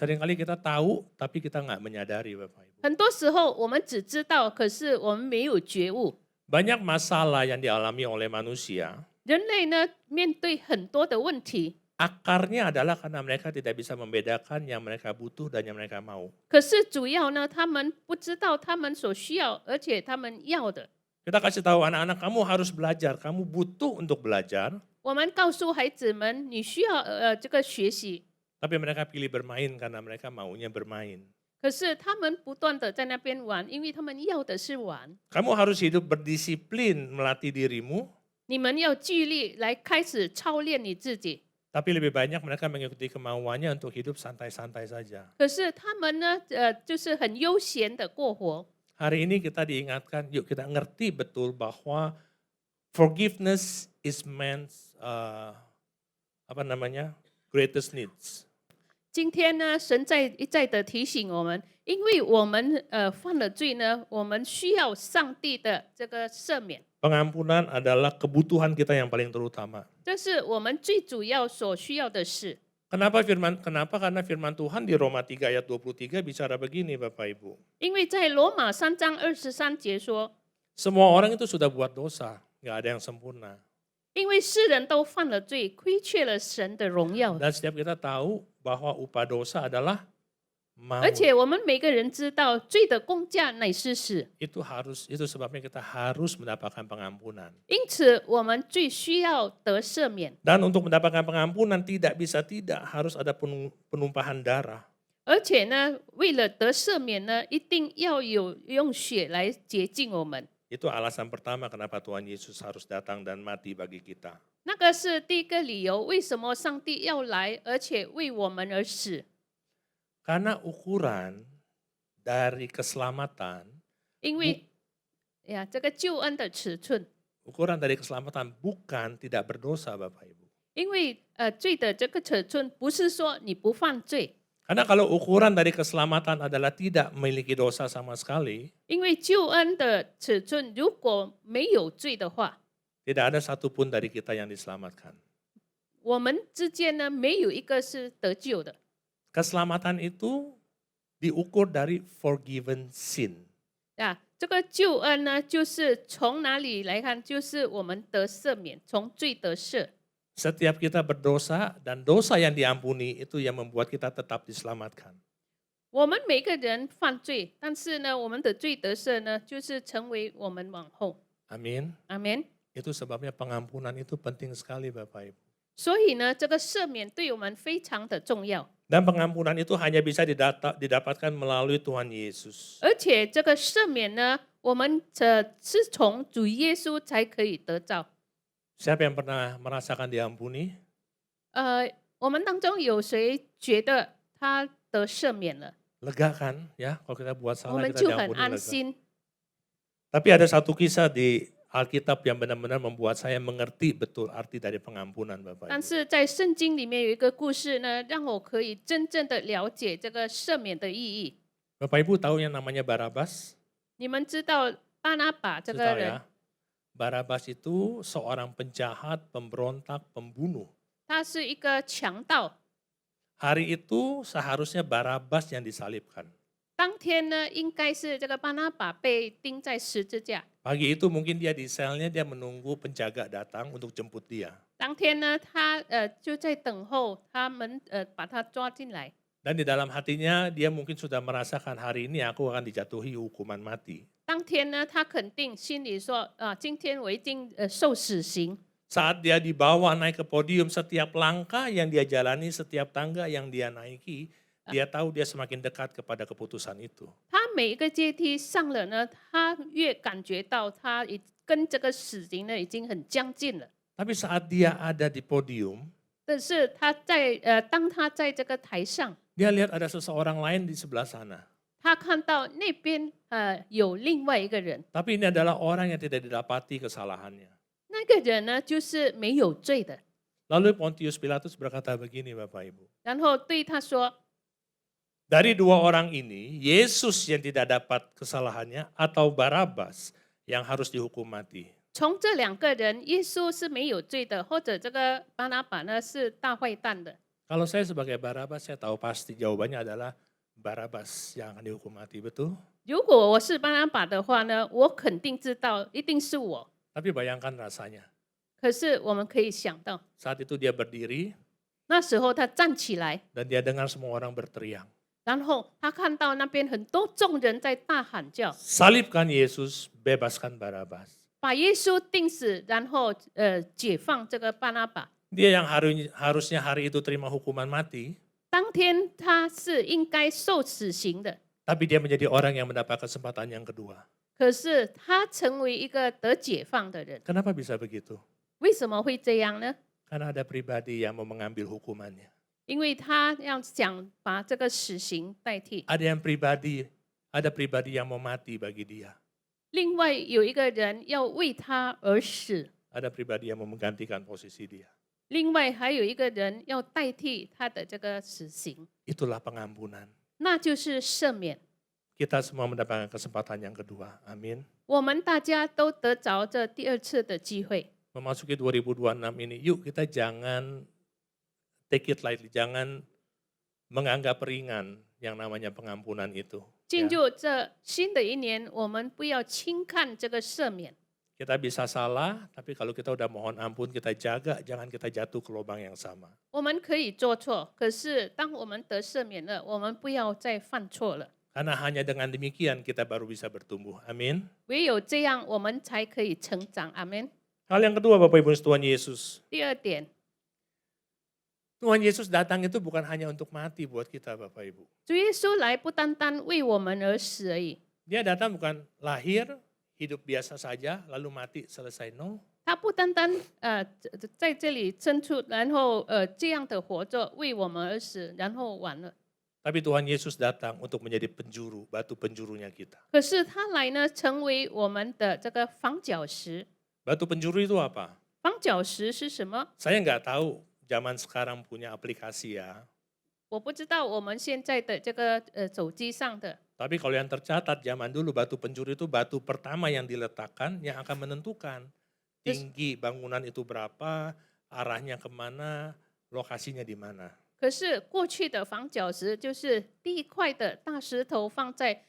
Seringkali kita tahu, tapi kita nggak menyadari Bapak Ibu. 很多时候我们只知道，可是我们没有觉悟。 Banyak masalah yang dialami oleh manusia, 人类呢面对很多的问题， akarnya adalah karena mereka tidak bisa membedakan yang mereka butuh dan yang mereka mau. 可是主要呢，他们不知道他们所需要，而且他们要的。 Kita kasih tahu anak-anak, kamu harus belajar, kamu butuh untuk belajar, 我们告诉孩子们，你需要这个学习， tapi mereka pilih bermain karena mereka maunya bermain. 可是他们不断的在那边玩，因为他们要的是玩。 Kamu harus hidup berdisiplin melatih dirimu, 你们要纪律来开始操练你自己。 tapi lebih banyak mereka mengikuti kemauannya untuk hidup santai-santai saja. 可是他们呢，就是很悠闲的过活。 Hari ini kita diingatkan, yuk kita ngerti betul bahwa forgiveness is man's greatest needs. 今天呢，神一再的提醒我们，因为我们犯了罪呢，我们需要上帝的这个赦免， Pengampunan adalah kebutuhan kita yang paling terutama. 这是我们最主要所需要的事。 Kenapa? Karena firman Tuhan di Roma 3 ayat 23 bicara begini Bapak Ibu. 因为在罗马3章23节说， Semua orang itu sudah buat dosa, nggak ada yang sempurna. 因为世人都犯了罪，亏缺了神的荣耀。 Dan setiap kita tahu bahwa upah dosa adalah 而 maut. 且我们每个人知道，罪的工价乃是死， Itu sebabnya kita harus mendapatkan pengampunan. 因此我们最需要得赦免。 Dan untuk mendapatkan pengampunan tidak harus ada penumpahan darah. 而且呢，为了得赦免呢，一定要用血来洁净我们。 Itu alasan pertama kenapa Tuhan Yesus harus datang dan mati bagi kita. 那个是第一个理由，为什么上帝要来，而且为我们而死？ Karena ukuran dari keselamatan, 因为呀，这个救恩的尺寸， ukuran dari keselamatan bukan tidak berdosa Bapak Ibu. 因为罪的这个尺寸不是说你不犯罪， Karena kalau ukuran dari keselamatan adalah tidak memiliki dosa sama sekali, 因为救恩的尺寸如果没有罪的话， tidak ada satupun dari kita yang diselamatkan. 我们之间呢没有一个是得救的。 Keselamatan itu diukur dari forgiven sin. 啊，这个救恩呢，就是从哪里来看？就是我们得赦免，从罪得赦。 Setiap kita berdosa dan dosa yang diampuni itu yang membuat kita tetap diselamatkan. 我们每个人犯罪，但是呢，我们的罪得赦呢，就是成为我们往后。 Amin. 阿门。 Itu sebabnya pengampunan itu penting sekali Bapak Ibu. 所以呢，这个赦免对我们非常的重要， Dan pengampunan itu hanya bisa didapatkan melalui Tuhan Yesus. 而且这个赦免呢，我们是从主耶稣才可以得到。 Siapa yang pernah merasakan diampuni? 我们当中有谁觉得他得赦免了， Lega kan ya, kalau kita buat 我 salah 们 kita 就很 diampuni 安 lega. 心。 Tapi ada satu kisah di Alkitab yang benar-benar membuat saya mengerti betul arti dari pengampunan Bapak 但 Ibu. 是在圣经里面有一个故事呢，让我可以真正的了解这个赦免的意义。 Bapak Ibu tahu yang namanya Barabas? 你们知道巴拿巴这 Tahu 个人， ya? Barabas itu seorang penjahat, pemberontak, pembunuh. 他是一个强盗。 Hari itu seharusnya Barabas yang disalibkan. 当天呢，应该是这个巴拿巴被钉在十字架。 Pagi itu mungkin dia di selnya, dia menunggu penjaga datang untuk jemput dia. 当天呢，他就在等候他们把他抓进来。 Dan di dalam hatinya dia mungkin sudah merasakan hari ini aku akan dijatuhi hukuman mati. 当天呢，他肯定心里说今天我已经受死刑。 Saat dia dibawa naik ke podium, setiap langkah yang dia jalani, setiap tangga yang dia naiki, dia tahu dia semakin dekat kepada keputusan itu. 他每一个阶梯上了呢，他越感觉到他跟这个死刑呢已经很将近了。 Tapi saat dia ada di podium, 但是当他在这个台上， dia lihat ada seseorang lain di sebelah sana. 他看到那边有另外一个人， Tapi ini adalah orang yang tidak didapati kesalahannya. 那个人呢就是没有罪的。 Lalu Pontius Pilatus berkata begini Bapak Ibu. 然后对他说， Dari dua orang ini, Yesus yang tidak dapat kesalahannya atau Barabas yang harus dihukum mati. 从这两个人，耶稣是没有罪的，或者这个巴拿巴呢是大坏蛋的。 Kalau saya sebagai Barabas, saya tahu pasti jawabannya adalah Barabas yang akan dihukum mati, betul? 如果我是巴拿巴的话呢，我肯定知道一定是我。 Tapi bayangkan rasanya. 可是我们可以想到， Saat itu dia berdiri 那时候他站起来， dan dia dengar semua orang berteriak. 然后他看到那边很多众人在大喊叫， Salibkan Yesus, bebaskan Barabas. 把耶稣钉死，然后解放这个巴拿巴。 Dia yang harusnya hari itu terima hukuman mati, 当天他是应该受死刑的， tapi dia menjadi orang yang mendapat kesempatan yang kedua. 可是他成为一个得解放的人。 Kenapa bisa begitu? 为什么会这样呢？ Karena ada pribadi yang mau mengambil hukumannya. 因为他要想把这个死刑代替。 Ada pribadi yang mau mati bagi dia. 另外有一个人要为他而死， Ada pribadi yang mau menggantikan posisi dia. 另外还有一个人要代替他的这个死刑， Itulah pengampunan. 那就是赦免。 Kita semua mendapatkan kesempatan yang kedua. Amin. 我们大家都得着这第二次的机会。 Memasuki 2026 ini, yuk kita jangan take it lightly, jangan menganggap ringan yang namanya pengampunan itu. 进入这新的一年，我们不要轻看这个赦免。 Kita bisa salah, tapi kalau kita udah mohon ampun, kita jaga, jangan kita jatuh ke lubang yang sama. 我们可以做错，可是当我们得赦免了，我们不要再犯错了。 Karena hanya dengan demikian kita baru bisa bertumbuh. Amin. 唯有这样，我们才可以成长。阿门。 Hal yang kedua Bapak Ibu Tuhan Yesus. 第二点， Tuhan Yesus datang itu bukan hanya untuk mati buat kita Bapak Ibu. 主耶稣来不单单为我们而死而已， Dia datang bukan lahir, hidup biasa saja, lalu mati, selesai. No. 他不单单在这里生出，然后这样的活着为我们而死，然后完了。 Tapi Tuhan Yesus datang untuk menjadi penjuru, batu penjurunya kita. 可是他来呢，成为我们的这个房角石。 Batu penjuru itu apa? 房角石是什么？ Saya nggak tahu zaman sekarang punya aplikasi ya. 我不知道我们现在的这个手机上的， Tapi kalau yang tercatat zaman dulu batu penjuru itu batu pertama yang diletakkan yang akan menentukan tinggi bangunan itu berapa, arahnya kemana, lokasinya di mana. 可是过去的房角石就是第一块的大石头放在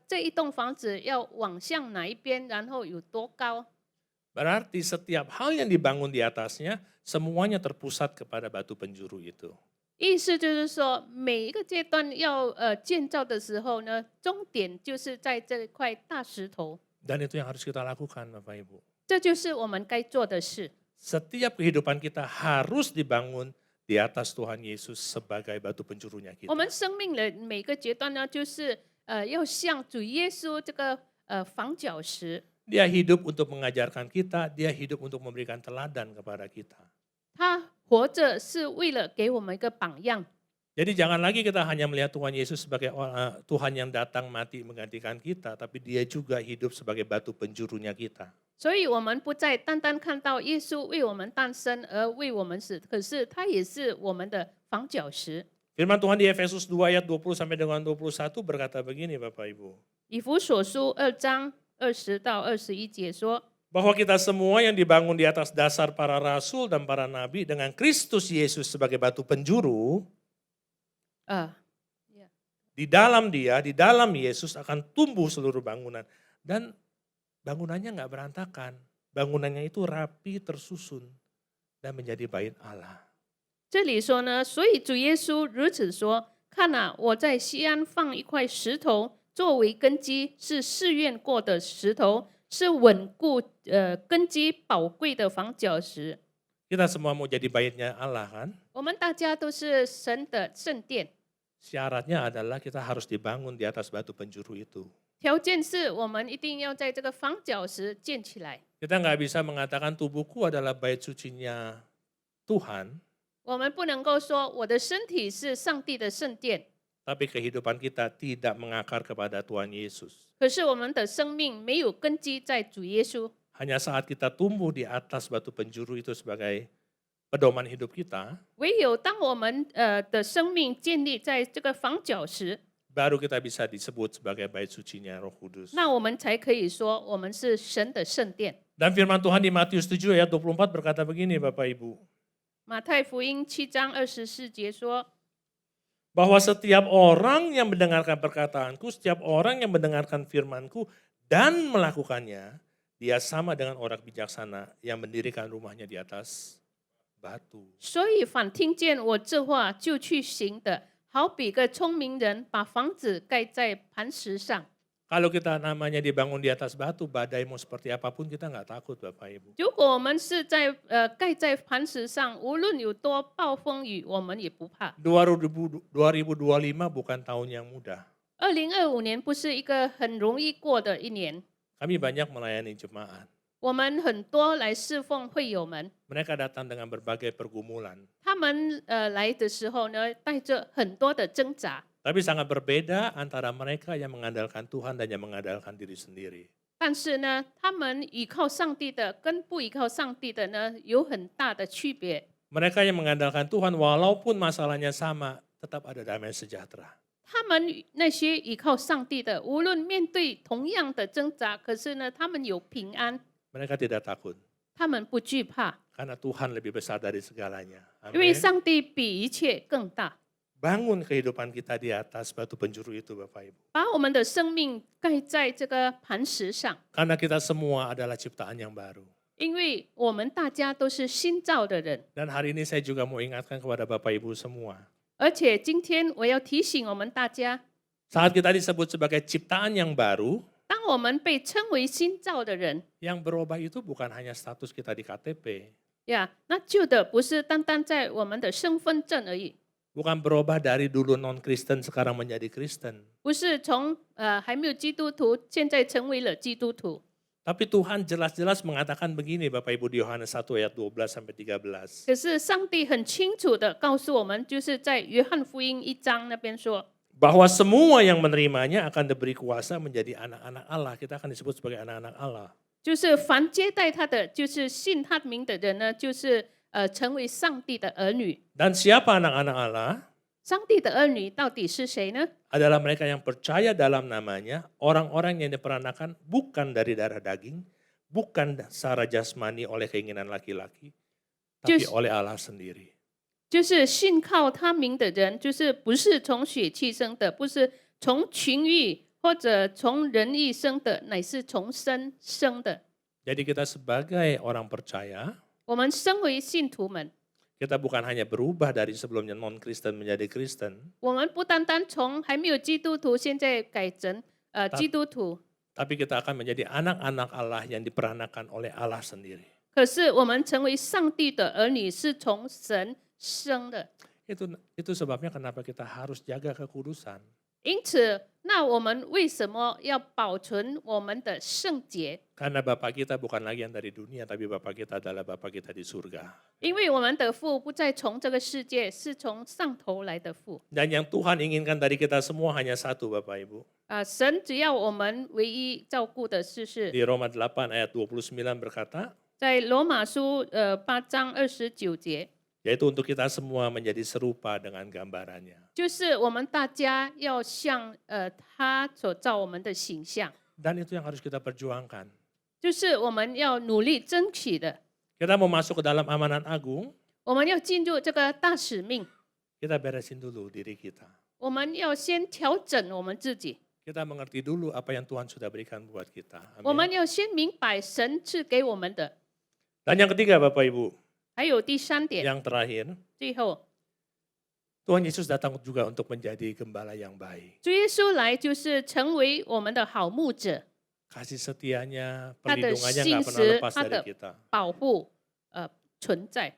这一栋房子要往向哪一边，然后有多高。 Berarti setiap hal yang dibangun di atasnya semuanya terpusat kepada batu penjuru itu. 意思就是说，每一个阶段要建造的时候呢，终点就是在这块大石头， Dan itu yang harus kita lakukan Bapak Ibu. 这就是我们该做的事。 Setiap kehidupan kita harus dibangun di atas Tuhan Yesus sebagai batu penjurunya 我 kita. 们生命的每个阶段呢，就是要像主耶稣这个房角石， Dia hidup untuk mengajarkan kita, dia hidup untuk memberikan teladan kepada kita. 他活着是为了给我们一个榜样。 Jadi jangan lagi kita hanya melihat Tuhan Yesus sebagai Tuhan yang datang mati menggantikan kita, tapi dia juga hidup sebagai batu penjurunya kita. 所以，我们不再单单看到耶稣为我们诞生而为我们死，可是他也是我们的房角石。 Firman Tuhan di Efesus 2 ayat 20 sampai dengan 21 berkata begini Bapak Ibu. 以弗所书2章20到21节说， Bahwa kita semua yang dibangun di atas dasar para rasul dan para nabi dengan Kristus Yesus sebagai batu penjuru, di dalam dia, di dalam Yesus akan tumbuh seluruh bangunan. Dan bangunannya nggak berantakan. Bangunannya itu rapi, tersusun, dan menjadi bait Allah. 这里说呢，所以主耶稣如此说：看啊，我在西安放一块石头作为根基，是试验过的石头，是稳固根基宝贵的房角石。 Kita semua mau jadi baitnya Allah kan? 我们大家都是神的圣殿， Syaratnya adalah kita harus dibangun di atas batu penjuru itu. 条件是我们一定要在这个房角石建起来。 Kita nggak bisa mengatakan tubuhku adalah bait sucinya Tuhan, 我们不能够说我的身体是上帝的圣殿， tapi kehidupan kita tidak mengakar kepada Tuhan Yesus. 可是我们的生命没有根基在主耶稣。 Hanya saat kita tumbuh di atas batu penjuru itu sebagai pedoman hidup kita, 唯有当我们的生命建立在这个房角石， baru kita bisa disebut sebagai bait sucinya Roh Kudus. 那我们才可以说我们是神的圣殿。 Dan firman Tuhan di Matius 7 ayat 24 berkata begini Bapak Ibu. 马太福音7章24节说， Bahwa setiap orang yang mendengarkan perkataanku, setiap orang yang mendengarkan firmanku dan melakukannya, dia sama dengan orang bijaksana yang mendirikan rumahnya di atas batu. 所以凡听见我这话就去行的，好比个聪明人把房子盖在磐石上。 Kalau kita namanya dibangun di atas batu, badai mau seperti apapun kita nggak takut Bapak Ibu. 如果我们是在盖在磐石上，无论有多暴风雨，我们也不怕。 2025 bukan tahun yang mudah. 2025年不是一个很容易过的一年， Kami banyak melayani jemaat. 我们很多来侍奉会友们， Mereka datang dengan berbagai pergumulan. 他们来的时候呢，带着很多的挣扎。 Tapi sangat berbeda antara mereka yang mengandalkan Tuhan dan yang mengandalkan diri sendiri. 但是呢，他们依靠上帝的跟不依靠上帝的呢，有很大的区别。 Mereka yang mengandalkan Tuhan walaupun masalahnya sama, tetap ada damai sejahtera. 他们那些依靠上帝的，无论面对同样的挣扎，可是呢，他们有平安， Mereka tidak takut 他们不惧怕， karena Tuhan lebih besar dari segalanya. 因为 Amin. 上帝比一切更大。 Bangun kehidupan kita di atas batu penjuru itu Bapak Ibu. 把我们的生命盖在这个磐石上， Karena kita semua adalah ciptaan yang baru. 因为我们大家都是新造的人。 Dan hari ini saya juga mau ingatkan kepada Bapak Ibu semua. 而且今天我要提醒我们大家， Saat kita disebut sebagai ciptaan yang baru, 当我们被称为新造的人 yang berubah itu bukan hanya status kita di KTP. 呀，那旧的不是单单在我们的身份证而已， Bukan berubah dari dulu non-Kristen sekarang menjadi Kristen. 不是从还没有基督徒，现在成为了基督徒。 Tapi Tuhan jelas-jelas mengatakan begini Bapak Ibu di Yohanes 1 ayat 12 sampai 13. 可是上帝很清楚的告诉我们，就是在约翰福音1章那边说， Bahwa semua yang menerimanya akan diberi kuasa menjadi anak-anak Allah. Kita akan disebut sebagai anak-anak Allah. 就是凡接待他的，就是信他名的人呢，就是成为上帝的儿女。 Dan siapa anak-anak Allah? 上帝的儿女到底是谁呢？ Adalah mereka yang percaya dalam namanya, orang-orang yang diperanakan bukan dari darah daging, bukan secara jasmani oleh keinginan laki-laki, tapi oleh Allah sendiri. 就是信靠他名的人，就是不是从血气生的，不是从情欲或者从人意生的，乃是从生生的。 Jadi kita sebagai orang percaya, 我们身为信徒们， Kita bukan hanya berubah dari sebelumnya non-Kristen menjadi Kristen, 我们不单单从还没有基督徒，现在改成基督徒， tapi kita akan menjadi anak-anak Allah yang diperanakan oleh Allah sendiri. 可是我们成为上帝的儿女，是从神生的。 Itu sebabnya kenapa kita harus jaga kekudusan. 因此，那我们为什么要保存我们的圣洁？ Karena Bapa kita bukan lagi yang dari dunia, tapi Bapa kita adalah Bapa kita di surga. 因为我们的父不再从这个世界，是从上头来的父。 Dan yang Tuhan inginkan dari kita semua hanya satu Bapak Ibu. 神只要我们唯一照顾的是 Di Roma 8 ayat 29 berkata, 在罗马书8章29节， yaitu untuk kita semua menjadi serupa dengan gambarannya. 就是我们大家要像他所造我们的形象， Dan itu yang harus kita perjuangkan. 就是我们要努力争取的。 Kita mau masuk ke dalam amanat agung, 我们要进入这个大使命， kita beresin dulu diri kita. 我们要先调整我们自己， Kita mengerti dulu apa yang Tuhan sudah berikan buat kita. 我们 Amin. 要先明白神赐给我们的。 Dan yang ketiga Bapak Ibu, 还有第三点， yang terakhir, 最后， Tuhan Yesus datang juga untuk menjadi gembala yang baik. 主耶稣来就是成为我们的好牧者， Kasih setianya, 他的 perlindungannya 信 nggak pernah 实， lepas 他 dari 的 kita. 保护存在。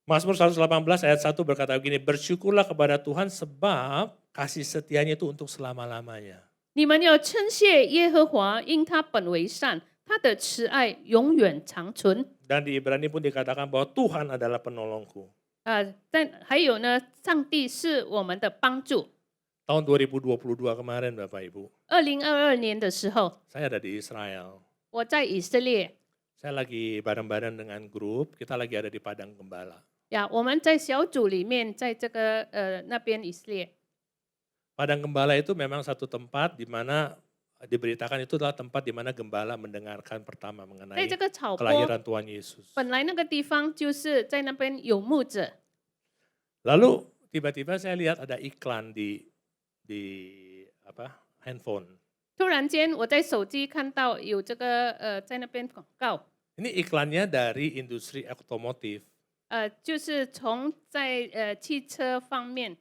Mazmur 118 ayat 1 berkata begini, bersyukurlah kepada Tuhan sebab kasih setianya itu untuk selama-lamanya. 你们要称谢耶和华，因他本为善，他的慈爱永远长存。 Dan di Ibrani pun dikatakan bahwa Tuhan adalah penolongku. 但还有呢，上帝是我们的帮助。 Tahun 2022 kemarin Bapak Ibu, 2022年的时候， saya ada di Israel. 我在以色列 Saya lagi bareng-bareng dengan grup, kita lagi ada di Padang Gembala. 呀，我们在小组里面，在这个那边以色列。 Padang Gembala itu memang satu tempat di mana diberitakan itu adalah tempat di mana gembala mendengarkan pertama 在 mengenai 这个草坡， kelahiran Tuhan Yesus. 本来那个地方就是在那边有牧者， Lalu tiba-tiba saya lihat ada iklan di handphone. 突然间我在手机看到有这个在那边广告， Ini iklannya dari industri otomotif. 就是从在汽车方面。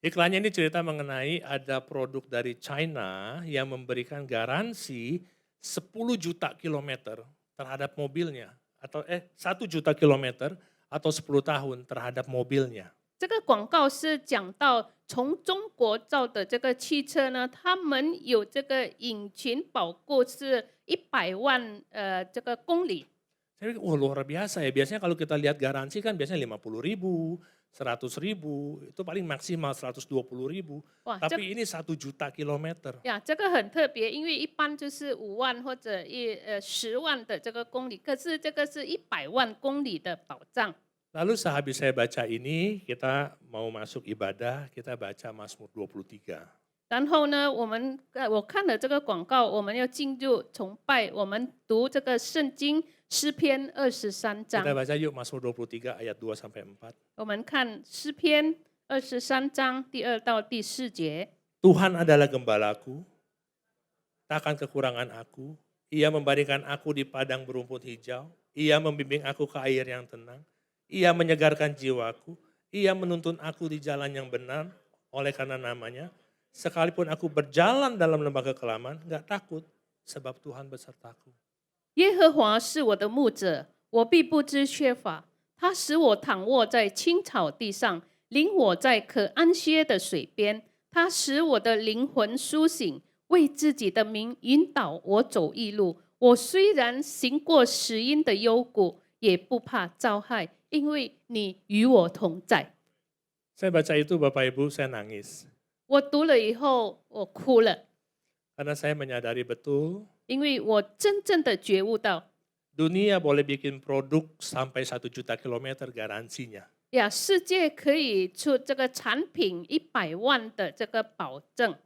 Iklannya ini cerita mengenai ada produk dari China yang memberikan garansi 10 juta kilometer terhadap mobilnya. Atau 1 juta kilometer atau 10 tahun terhadap mobilnya. 这个广告是讲到从中国造的这个汽车呢，他们有这个引擎保固是100万这个公里。 Saya pikir, wah luar biasa ya. Biasanya kalau kita lihat garansi kan biasanya 50.000, 100.000, itu paling maksimal 120.000. 哇，这 Tapi ini 1 juta kilometer. 呀，这个很特别，因为一般就是5万或者10万的这个公里，可是这个是100万公里的保障。 Lalu sehabis saya baca ini, kita mau masuk ibadah, kita baca Mazmur 23. 然后呢，我看了这个广告，我们要进入崇拜，我们读这个圣经诗篇23章 Kita。baca yuk Mazmur 23 ayat 2 sampai 4. 我们看诗篇23章第2到第4节。 Tuhan adalah gembalaku, takkan kekurangan aku. Ia membaringkan aku di padang berumput hijau. Ia membimbing aku ke air yang tenang. Ia menyegarkan jiwaku. Ia menuntun aku di jalan yang benar oleh karena namanya. Sekalipun aku berjalan dalam lembah kekelaman, gak takut sebab Tuhan besertaku. 耶和华是我的牧者，我必不知缺乏。他使我躺卧在青草地上，领我在可安歇的水边。他使我的灵魂苏醒，为自己的名引导我走义路。我虽然行过死荫的幽谷，也不怕遭害，因为你与我同在。 Saya baca itu Bapak Ibu, saya nangis. 我读了以后，我哭了， Karena saya menyadari betul, 因为我真正的觉悟到， dunia boleh bikin produk sampai 1 juta kilometer garansinya. 呀，世界可以出这个产品100万的这个保证，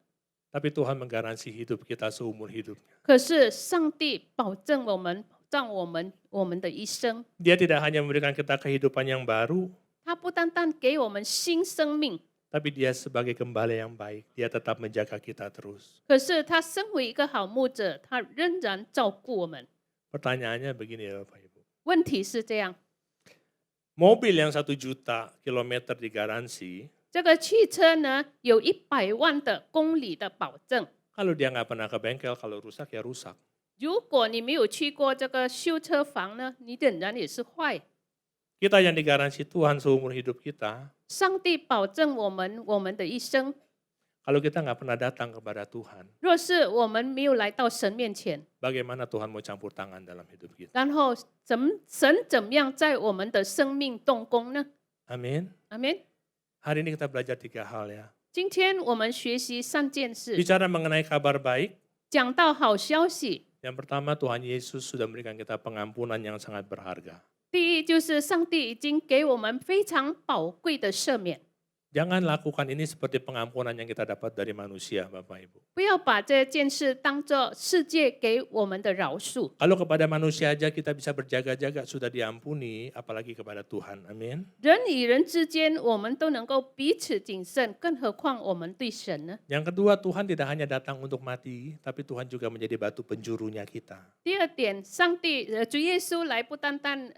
Tapi Tuhan menggaransi hidup kita seumur hidupnya. 可是上帝保证我们，保障我们的一生。 Dia tidak hanya memberikan kita kehidupan yang baru, 他不单单给我们新生命， tapi dia sebagai gembala yang baik, dia tetap menjaga kita terus. 可是他身为一个好牧者，他仍然照顾我们。 Pertanyaannya begini ya Bapak Ibu. 问题是这样： mobil yang 1 juta kilometer digaransi, 这个汽车呢有100万的公里的保证。 kalau dia nggak pernah ke bengkel, kalau rusak ya rusak. 如果你没有去过这个修车房呢，你仍然也是坏。 Kita yang digaransi Tuhan seumur hidup kita, 上帝保证我们的一生。 kalau kita nggak pernah datang kepada Tuhan, 若是我们没有来到神面前， bagaimana Tuhan mau campur tangan dalam hidup kita? 然后神怎么样在我们的生命动工呢？ Amin. 阿门。 Hari ini kita belajar 3 hal ya. 今天我们学习3件事， Bicara mengenai kabar baik, 讲到好消息。 yang pertama Tuhan Yesus sudah memberikan kita pengampunan yang sangat berharga. 第一就是上帝已经给我们非常宝贵的赦免， Jangan lakukan ini seperti pengampunan yang kita dapat dari manusia, Bapak Ibu. 不要把这件事当作世界给我们的饶恕。 Kalau kepada manusia aja kita bisa berjaga-jaga sudah diampuni, apalagi kepada Tuhan. Amin. 人与人之间，我们都能够彼此谨慎，更何况我们对神呢？ Yang kedua, Tuhan tidak hanya datang untuk mati, tapi Tuhan juga menjadi batu penjurunya kita. 第二点，上帝主耶稣来不单单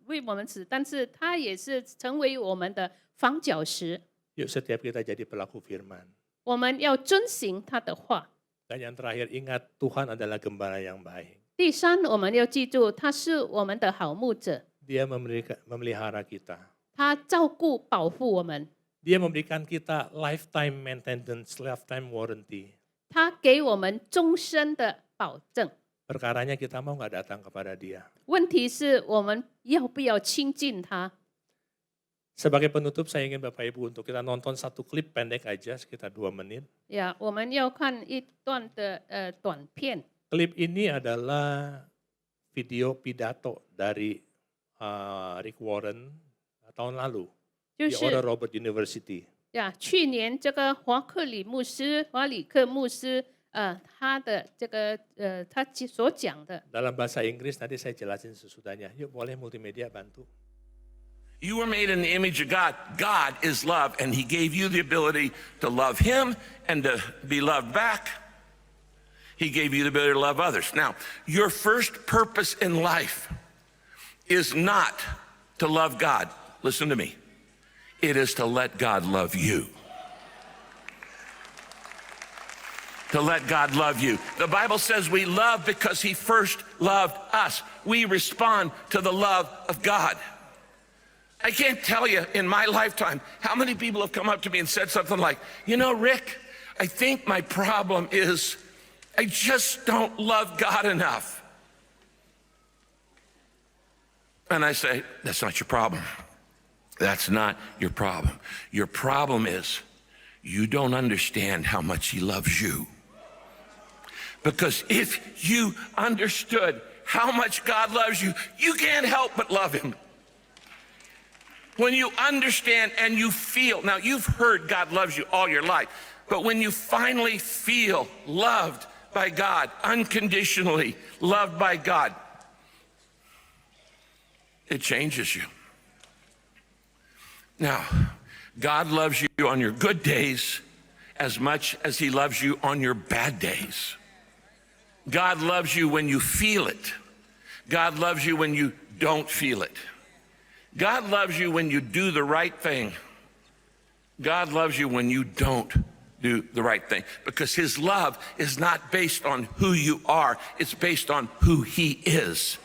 为我们死，但是他也是成为我们的房角石。 Yuk setiap kita jadi pelaku firman. 我们要遵行他的话。 Dan yang terakhir, ingat Tuhan adalah gembala yang baik. 第三，我们要记住，他是我们的好牧者， Dia memelihara kita. 他照顾保护我们， Dia memberikan kita lifetime maintenance, lifetime warranty. 他给我们终身的保证。 Perkaranya kita mau nggak datang kepada dia. 问题是我们要不要亲近他？ Sebagai penutup, saya ingin Bapak Ibu untuk kita nonton satu klip pendek aja, sekitar 2 menit. 呀，我们要看一段的短片。 Klip ini adalah video pidato dari Rick Warren tahun lalu 就 di 是 Oral Roberts University. 呀，去年这个华里克牧师，他的这个他所讲的， Dalam bahasa Inggris nanti saya jelasin sesudahnya. Yuk boleh multimedia bantu. You were made in the image of God. God is love, and He gave you the ability to love Him and to be loved back. He gave you the ability to love others. Now, your first purpose in life is not to love God. Listen to me. It is to let God love you. To let God love you. The Bible says we love because He first loved us. We respond to the love of God. I can't tell you in my lifetime how many people have come up to me and said something like, you know, Rick, I think my problem is I just don't love God enough. And I say, that's not your problem. That's not your problem. Your problem is you don't understand how much He loves you. Because if you understood how much God loves you, you can't help but love Him. When you understand and you feel, now you've heard God loves you all your life, but when you finally feel loved by God, unconditionally loved by God, it changes you. Now, God loves you on your good days as much as He loves you on your bad days. God loves you when you feel it. God loves you when you don't feel it. God loves you when you do the right thing. God loves you when you don't do the right thing. Because His love is not based on who you are. It's based on who He is.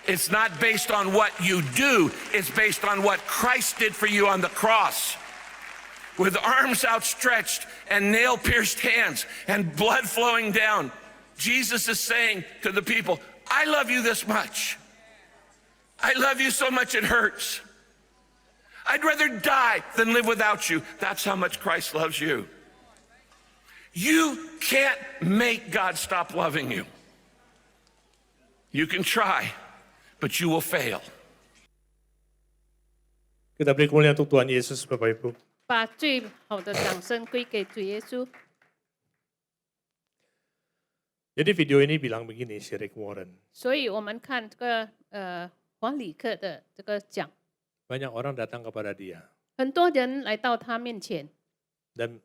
It's not based on what you do. It's based on what Christ did for you on the cross. With arms outstretched and nail-pierced hands and blood flowing down, Jesus is saying to the people, I love you this much. I love you so much it hurts. I'd rather die than live without you. That's how much Christ loves you. You can't make God stop loving you. You can try, but you will fail. Kita beri kemuliaan untuk Tuhan Yesus, Bapak Ibu. 把最好的掌声归给主耶稣。 Jadi video ini bilang begini, si Rick Warren. 所以我们看这个黄里克的这个讲， Banyak orang datang kepada dia 很多人来到他面前， dan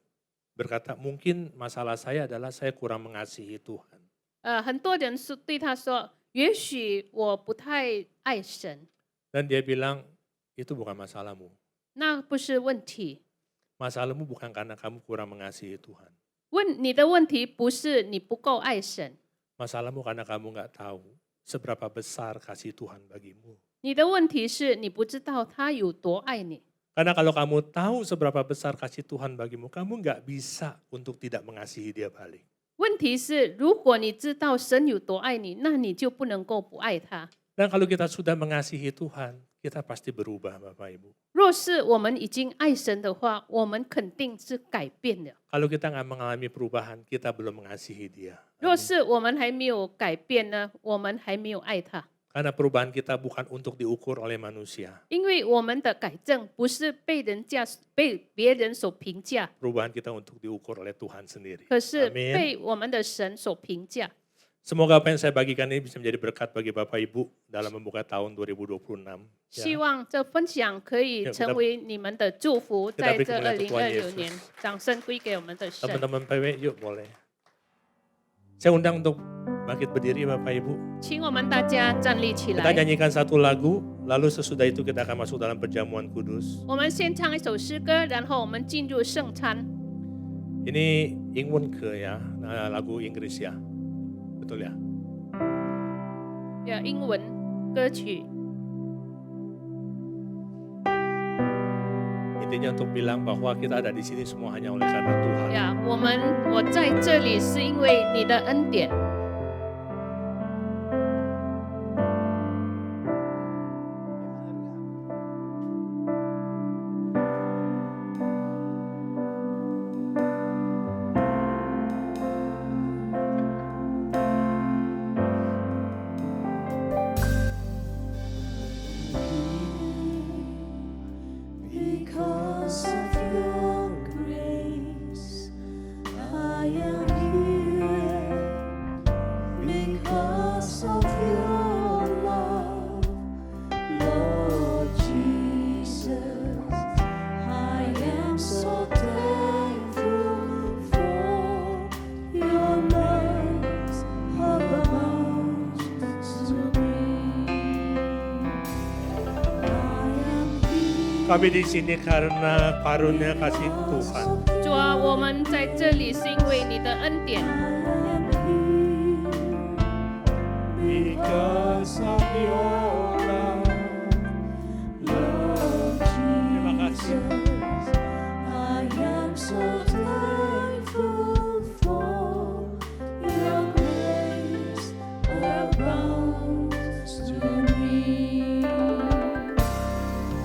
berkata, mungkin masalah saya adalah saya kurang mengasihi Tuhan. 很多人是对他说，也许我不太爱神， Dan dia bilang, itu bukan masalahmu. 那不是问题。 Masalahmu bukan karena kamu kurang mengasihi Tuhan. 你的问题不是你不够爱神， Masalahmu karena kamu nggak tahu seberapa besar kasih Tuhan bagimu. 你的问题是你不知道他有多爱你。 Karena kalau kamu tahu seberapa besar kasih Tuhan bagimu, kamu nggak bisa untuk tidak mengasihi dia balik. 问题是，如果你知道神有多爱你，那你就不能够不爱他。 Dan kalau kita sudah mengasihi Tuhan, kita pasti berubah Bapak Ibu. 若是我们已经爱神的话，我们肯定是改变了。 Kalau kita nggak mengalami perubahan, kita belum mengasihi dia. 若是我们还没有改变呢，我们还没有爱他。 Karena perubahan kita bukan untuk diukur oleh manusia. 因为我们的改正不是被别人所评价， Perubahan kita untuk diukur oleh Tuhan sendiri. 可是 Amin. 被我们的神所评价。 Semoga apa yang saya bagikan ini bisa menjadi berkat bagi Bapak Ibu dalam membuka tahun 2026. 希望这分享可以成为你们的祝福，在这2026年，掌声归给我们的神。 Teman-teman PW, yuk boleh. Saya undang untuk bangkit berdiri Bapak Ibu. 请我们大家站立起 Kita 来。 nyanyikan satu lagu, lalu sesudah itu kita akan masuk dalam perjamuan kudus. 我们先唱一首诗歌，然后我们进入圣餐。 Ini Ingwun Ke ya, nah, lagu Inggris ya. Betul ya? 英文歌曲， Intinya untuk bilang bahwa kita ada di sini semua hanya oleh karena Tuhan. 我在这里是因为你的恩典。 Because of your grace, I am here. Because of your love, Lord Jesus, I am so thankful for your mercy abounds to me. I am here. Kami di sini karena karunia kasih Tuhan. 主啊，我们在这里是因为你的恩典。 Because of your love. Lord Terima kasih. Jesus, I am so thankful for your grace abounds to me.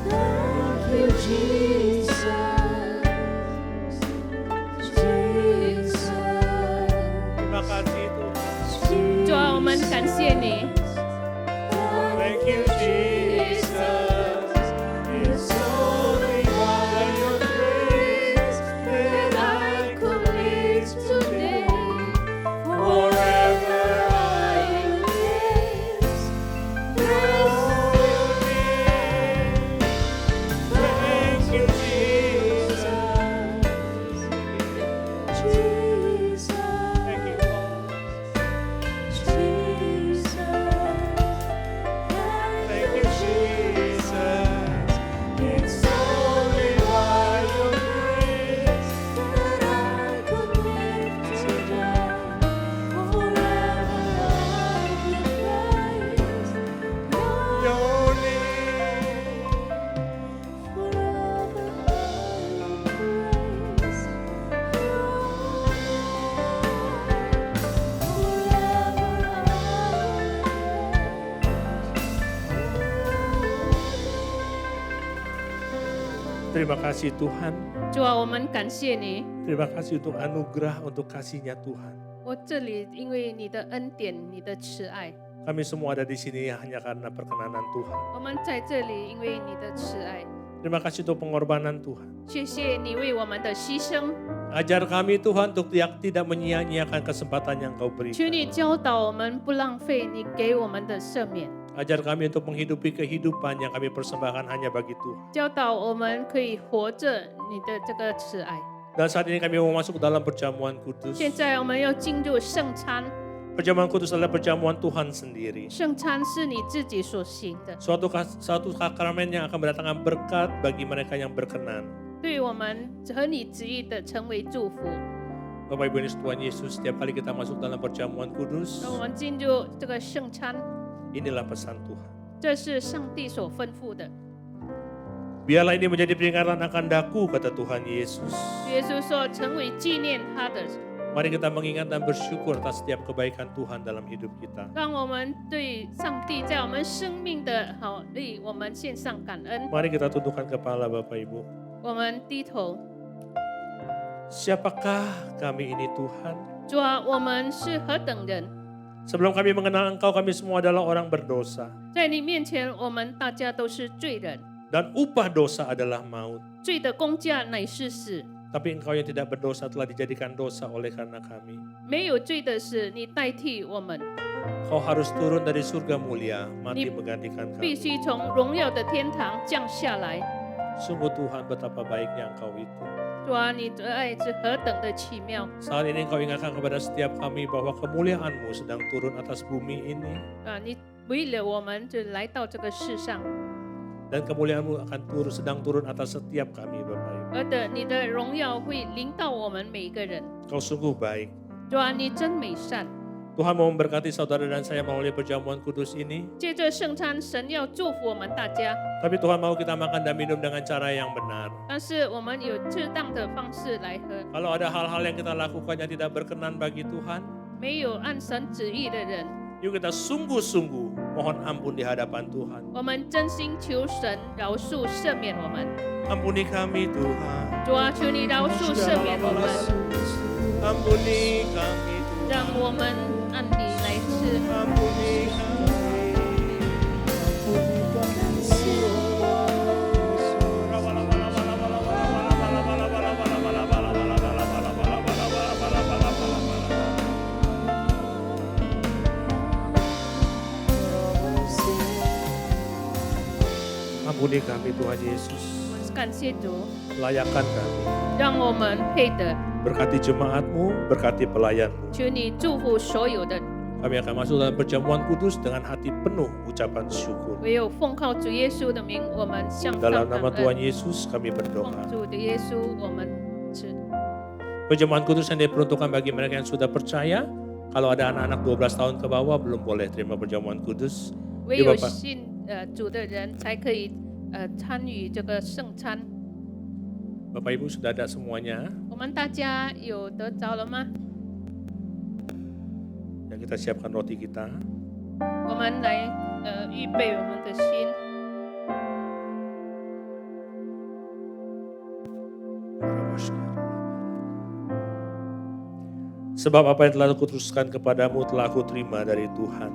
Thank you, Jesus. Jesus. Terima kasih Tuhan. 主啊，我们感谢你。 Thank you Jesus. It's only by your grace that I could live today. Forever I live. Praise your name. Thank you Jesus. Jesus. Thank you Lord. Jesus. Thank you Jesus. It's only by your grace That I could live today. Forever I will praise your name. forever I will praise Terima kasih Tuhan. 主啊，我们感谢你。 Terima kasih untuk anugerah, untuk kasihnya Tuhan. 我这里因为你的恩典，你的慈爱， Kami semua ada di sini hanya karena perkenanan Tuhan. 我们在这里因为你的慈爱。 Terima kasih untuk pengorbanan Tuhan. 谢谢你为我们的牺牲， Ajar kami Tuhan untuk tidak menyia-nyiakan kesempatan yang Kau 求 berikan. 你教导我们不浪费你给我们的赦免， Ajar kami untuk menghidupi kehidupan yang kami persembahkan hanya bagi Tuhan. 教导我们可以活着你的这个慈爱。 Dan saat ini kami mau masuk dalam perjamuan kudus. 现在我们要进入圣餐， Perjamuan kudus adalah perjamuan Tuhan sendiri. 圣餐是你自己所行的， Suatu sakramen yang akan mendatangkan berkat bagi mereka yang berkenan. 对我们和你旨意的成为祝福。 Bapak Ibu ini Tuhan Yesus, setiap kali kita masuk dalam perjamuan kudus, 让我们进入这个圣餐， inilah pesan Tuhan. 这是上帝所吩咐的。 Biarlah ini menjadi peringatan akan daku, kata Tuhan Yesus. 耶稣说，成为纪念他的， Mari kita mengingat dan bersyukur atas setiap kebaikan Tuhan dalam hidup kita. 让我们对上帝在我们生命的好利，我们献上感恩。 Mari kita tundukkan kepala Bapak Ibu. 我们低头， Siapakah kami ini Tuhan? 主啊，我们是何等人？ Sebelum kami mengenal Engkau, kami semua adalah orang berdosa. 在你面前，我们大家都是罪人， Dan upah dosa adalah maut. 罪的工价乃是死。 Tapi Engkau yang tidak berdosa telah dijadikan dosa oleh karena kami. 没有罪的是你代替我们， Kau harus turun dari surga mulia, mati Ni- menggantikan 必 kami. 须从荣耀的天堂降下来。 Sungguh Tuhan betapa baiknya Engkau itu. 主啊，你的爱是何等的奇妙 Saat ini Engkau ingatkan kepada setiap kami bahwa kemuliaan-Mu sedang turun atas bumi ini. 啊！你为了我们就来到这个世上， Dan kemuliaan-Mu akan sedang turun atas setiap kami Bapak Ibu. 你的荣耀会临到我们每一个人。 Kau sungguh baik. 主啊，你真美善。 Tuhan mau memberkati saudara dan saya melalui perjamuan kudus ini. 借着圣餐，神要祝福我们大家， Tapi Tuhan mau kita makan dan minum dengan cara yang benar. 但是我们有适当的方式来喝。 Kalau ada hal-hal yang kita lakukan yang tidak berkenan bagi Tuhan, 没有按神旨意的人， yuk kita sungguh-sungguh mohon ampun di hadapan Tuhan. 我们真心求神饶恕赦免我们。 Ampuni kami Tuhan. 主啊，求你饶恕赦免我们， Ampuni kami Tuhan. 让我们按理来吃。 Ampuni kami. Ampuni kami Tuhan Yesus. 感谢主， Layakan kami. 让我们配得。 Berkati jemaat-Mu, berkati pelayan-Mu. 求你祝福所有的， Kami akan masuk dalam perjamuan kudus dengan hati penuh ucapan syukur. 唯有奉靠主耶稣的名，我们向上 Dalam 感 nama 恩。 Tuhan Yesus kami 奉 berdoa. 主的耶稣，我们吃。 Perjamuan kudus yang diperuntukkan bagi mereka yang sudah percaya. Kalau ada anak-anak 12 tahun ke bawah belum boleh terima perjamuan kudus. 唯 Ya 有 Bapak. 信主的人才可以参与这个圣餐。 Bapak Ibu sudah ada semuanya. 我们大家有得着了吗？ Yang kita siapkan roti kita. 我们来预备我们的心。 Sebab apa yang telah aku teruskan kepadamu telah aku terima dari Tuhan.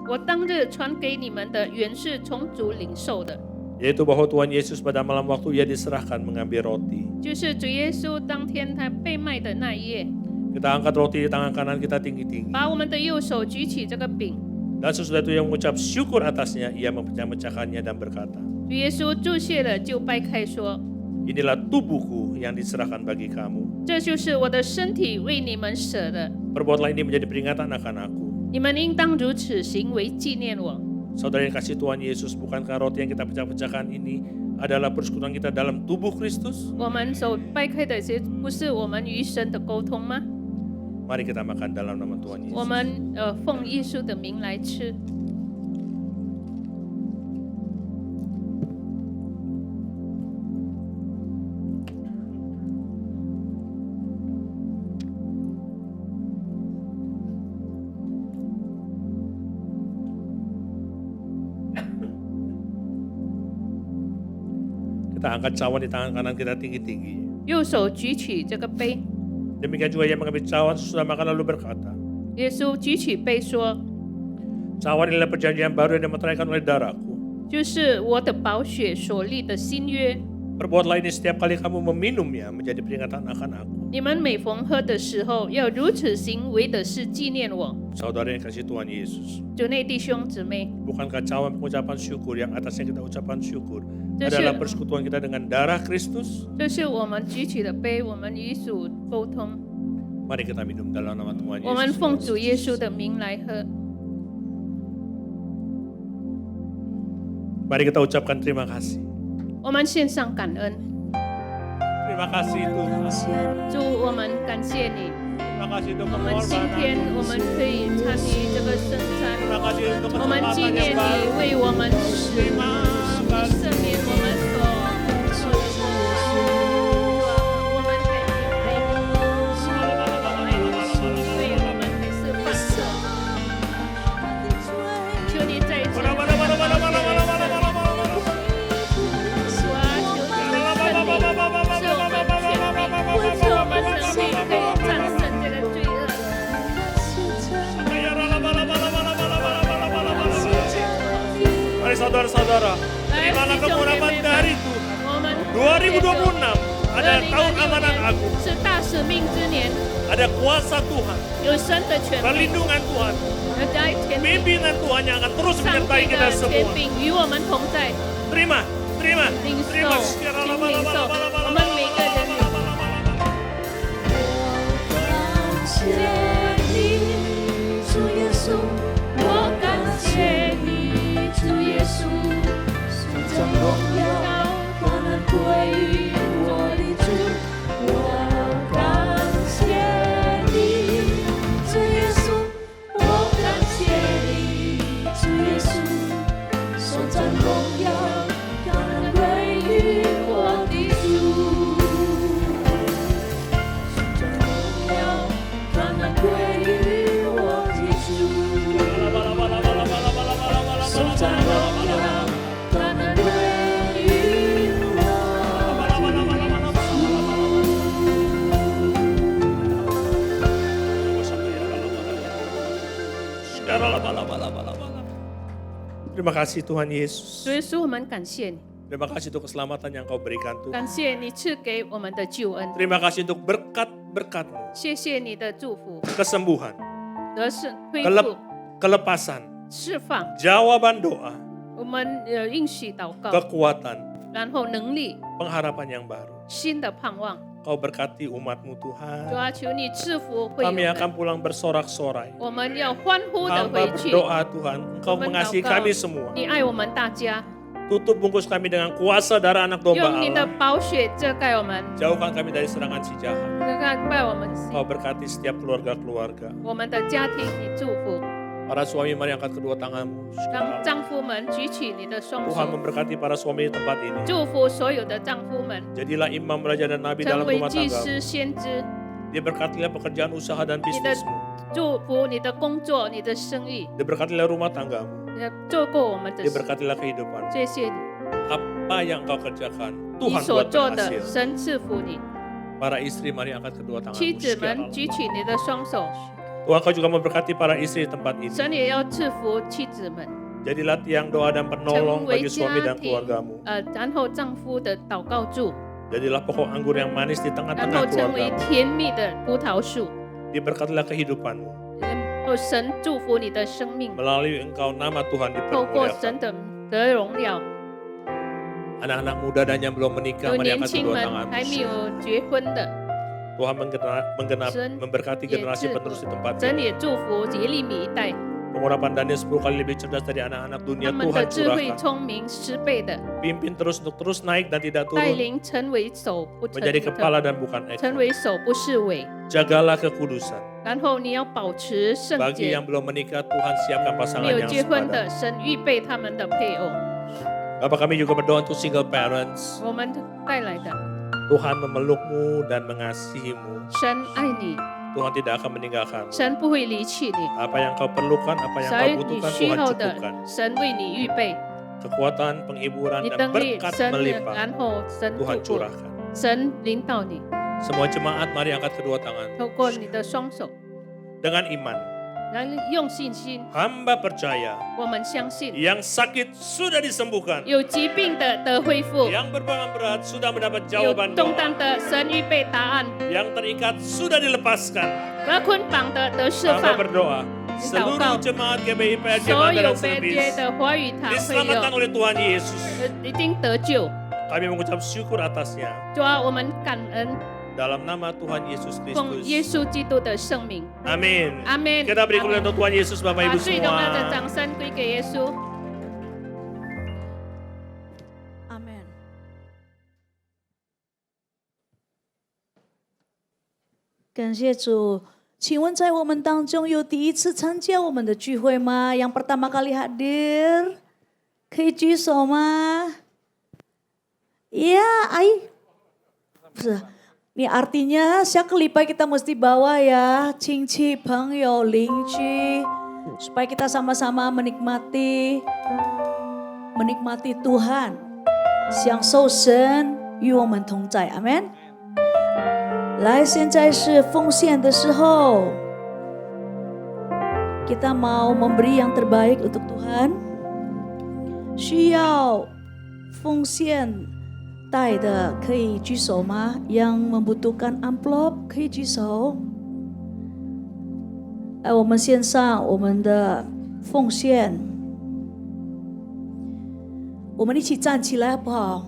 我当日传给你们的原是从主领受的， Yaitu bahwa Tuhan Yesus pada malam waktu ia diserahkan mengambil roti. 就是主耶稣当天他被卖的那一夜， Kita angkat roti di tangan kanan kita tinggi-tinggi. 把我们的右手举起这个饼。 Dan sesudah itu yang mengucap syukur atasnya, ia memecah-mecahkannya dan berkata, 主耶稣注谢了，就掰开说 Inilah tubuhku yang diserahkan bagi kamu. 这就是我的身体为你们舍的， Perbuatlah ini menjadi peringatan akan aku. 你们应当如此行为纪念我。 Saudara yang kasih Tuhan Yesus, bukankah roti yang kita pecah-pecahkan ini adalah persekutuan kita dalam tubuh Kristus? 我们手掰开的些不是我们与神的沟通吗？ Mari kita makan dalam nama Tuhan 我 Yesus. 们奉耶稣的名来吃。 Kita angkat cawan di tangan kanan kita tinggi-tinggi. 右手举起这个杯， Demikian juga ia mengambil cawan sesudah makan lalu berkata, 耶稣举起杯说 Cawan inilah perjanjian baru yang dimeteraikan oleh darahku. 就是我的宝血所立的新约。 Perbuatlah ini setiap kali kamu meminumnya menjadi peringatan akan aku. 你们每逢喝的时候，要如此行，为的是纪念我。 Saudara yang kasih Tuhan Yesus. 主内弟兄姊妹， Bukankah cawan pengucapan syukur yang atasnya kita ucapan syukur Itu- adalah persekutuan kita dengan darah Kristus? 这是我们举起的杯，我们与主沟通。Mari kita minum dalam nama Tuhan 我们 Yesus. 奉主耶稣的名来喝。 Mari kita ucapkan terima kasih. 我们献上感恩， Terima kasih Tuhan. 主，我们感谢你。 Terima kasih untuk 我们今天 pengorbanan. 我们可以参与这个圣餐， Terima kasih untuk 我们纪 kesempatan 念 yang 你 baru. 为我们死， Terima 你 kasih. 赦免我们所做的错误。我们还为我们还是放手，求你再一次主啊，求你的圣灵，使我们全力，使我们能力可以战胜这个罪恶。 Mari saudara-saudara, terimalah kemurahan dari Tuhan. 我们 2026 ada tahun amanat agung, 是大使命之年， ada kuasa Tuhan, 有神的权柄， perlindungan Tuhan, 有在权柄， pimpinan Tuhan yang akan terus 上 menyertai 帝 kita 的权 semua. 柄与我们同在， Terima, terima, 领受， terima. 请领受，我们每个人。 感谢你，主耶稣，我感谢你，主耶稣，将荣耀可能归于我的主。我感谢你，主耶稣，我感谢你，主耶稣，将荣耀可能归于我的主。 归于我的主，颂赞荣耀，他们归于我的 Terima kasih Tuhan Yesus. 主耶稣，我们感谢你， Terima kasih untuk keselamatan yang kau berikan Tuhan. 感谢你赐给我们的救恩， Terima kasih untuk berkat-berkat-Mu, 谢谢你的祝福， kesembuhan, 得胜恢复、 kelepasan, 释放， jawaban doa, 我们应许祷告， kekuatan, 然后能力、 pengharapan yang baru. 新的盼望。 Kau berkati umat-Mu 主 Tuhan. 啊，求你赐福会友 Kami 们， akan pulang bersorak-sorai. 我们要欢呼的 Hamba 回去。 berdoa Tuhan, Engkau 我们 mengasihi 祷告 kami semua. 你爱我们大家， Tutup bungkus kami dengan kuasa darah anak domba 用你的 Allah. 宝血遮盖我们， Jauhkan kami dari serangan si jahat. 遮盖我们心 Kau berkati setiap keluarga-keluarga. 我们的家庭，你祝福。 Para suami mari angkat kedua tanganmu. 让丈夫们举起你的双 Tuhan 手， memberkati para suami di tempat ini. 祝福所有的丈夫们， Jadilah imam, raja dan nabi 成 dalam 为 rumah 祭 tangga. 司、先知。 Diberkatilah pekerjaan usaha dan 你的 bisnismu. 祝福，你的工作，你的生意， Diberkatilah rumah tanggamu. 做过我们的事。 Diberkatilah kehidupan. 谢谢你， Apa yang kau kerjakan, 你 Tuhan 所 buat 做的， berhasil. 神赐福你。 Para istri mari angkat kedua 妻 tanganmu. 子们举起你的双手， Tuhan kau juga memberkati para istri di tempat ini. 神也要赐福妻子们， Jadilah tiang doa dan 成 penolong 为 bagi suami 家 dan 庭 keluargamu. 然后丈夫的祷告柱， Jadilah pokok anggur yang manis di 然 tengah-tengah 后成为 keluargamu. 甜蜜的葡萄树。 Diberkatilah kehidupanmu. 神祝福你的生命， Melalui engkau nama Tuhan 透过 dipermuliakan. 神的得荣耀。 Anak-anak muda dan yang belum menikah 有 mari 年 angkat 轻 kedua 们 tanganmu. 还没有结婚的， Tuhan Tuhan memberkati 也 generasi 祝 penerus di 福， tempat 神 ini. 也祝福耶利米一代， Pengurapan Daniel 10 kali lebih cerdas dari anak-anak 他 dunia 们的 Tuhan 智慧 curahkan. 聪明10倍的， Pimpin terus untuk terus naik dan tidak 带 turun. 领成为首不成 Menjadi 的， kepala dan bukan 成 ekor. 为首不是尾。 Jagalah kekudusan. 然后你要保持圣 Bagi 洁 yang，belum menikah, Tuhan siapkan 没 pasangan 有 yang 结婚 sepadan. 的，神预备他们的配偶。 Bapak kami juga berdoa untuk single parents. 我们带来的， Tuhan memelukmu dan mengasihimu. 神爱你， Tuhan tidak akan meninggalkan. 神不会离弃你。 Apa yang kau perlukan, apa yang 所 kau 以你 butuhkan, 需 Tuhan 要的 cukupkan. 神为你预备， Kekuatan, penghiburan, 你 dan 能力 berkat 神， melimpah 然后神 Tuhan 祝福， curahkan. 神领导你， Semua jemaat mari angkat kedua tangan. 透过你的双手， Dengan iman, 然后用信心， hamba percaya 我们相信 yang sakit sudah disembuhkan. 有疾病的得恢复， Yang berbeban berat sudah mendapat 有 jawaban 重 doa. 担的神预备答案， Yang terikat sudah dilepaskan. 得捆绑的得释 Hamba 放。 berdoa. Seluruh jemaat GBI PRJ 所 Bandaran 有被接 Service 的华语堂会 diselamatkan 有 oleh Tuhan Yesus. 一定得救。 Kami mengucap syukur atasnya. 主啊，我们感恩， Dalam nama Tuhan Yesus 奉耶 Kristus. 稣基督的圣名， Amin. 阿门。 Kita beri kemuliaan untuk Tuhan Yesus, Bapak 把 Ibu 最荣耀的 semua. 掌声归给耶稣。 Amen。感谢主。请问在我们当中有第一次参加我们的聚会吗？ Yang pertama kali hadir， 可以举手吗？ Iya,不是，你 artinya siapa kelipai kita mesti bawa ya, 亲戚朋友邻居， supaya kita sama-sama menikmati Tuhan， 享受神与我们同在，阿们。来，现在是奉献的时候， kita mau memberi yang terbaik untuk Tuhan， 需要奉献带的可以举手吗？ Yang membutuhkan amplop 可以举手。我们献上我们的奉献，我们一起站起来好不好？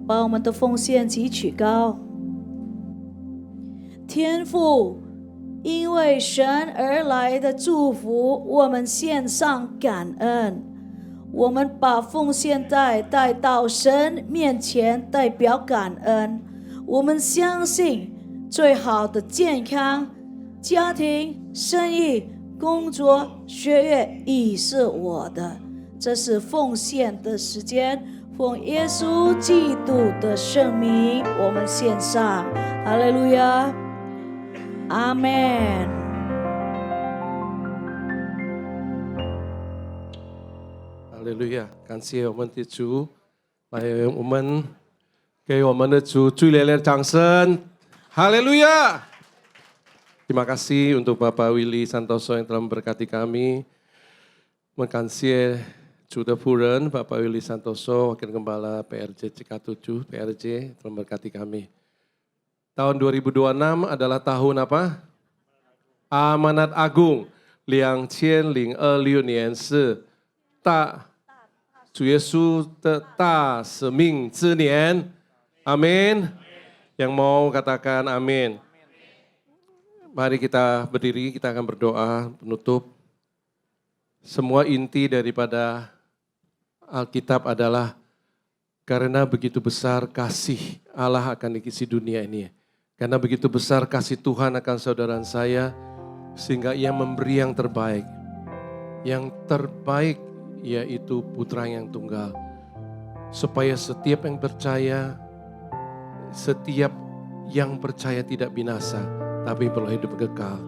把我们的奉献举起高。天父，因为神而来的祝福，我们献上感恩。我们把奉献带到神面前，代表感恩。我们相信最好的健康、家庭、生意、工作、学业已是我的。这是奉献的时间，奉耶稣基督的圣名，我们献上。哈利路亚，阿门。哈利路亚！感谢我们的主，来，我们给我们的主最热烈的掌声！哈利路亚！ Terima kasih untuk Bapak Willy Santoso yang telah memberkati kami. Mengansia 主的仆人 Bapak Willy Santoso, Wakil Gembala PRJ CK7, PRJ telah memberkati kami. Tahun 2026 adalah tahun apa? Amanat Agung. 2026年是主耶稣的大使命之年。Amin. Yang mau katakan amin. Mari kita berdiri, kita akan berdoa penutup. Semua inti daripada Alkitab adalah karena begitu besar kasih Allah akan isi dunia ini. Karena begitu besar kasih Tuhan akan saudara saya, sehingga ia memberi yang terbaik. Yang terbaik yaitu Putra yang tunggal. Supaya setiap yang percaya, setiap yang percaya tidak binasa, tapi beroleh hidup kekal.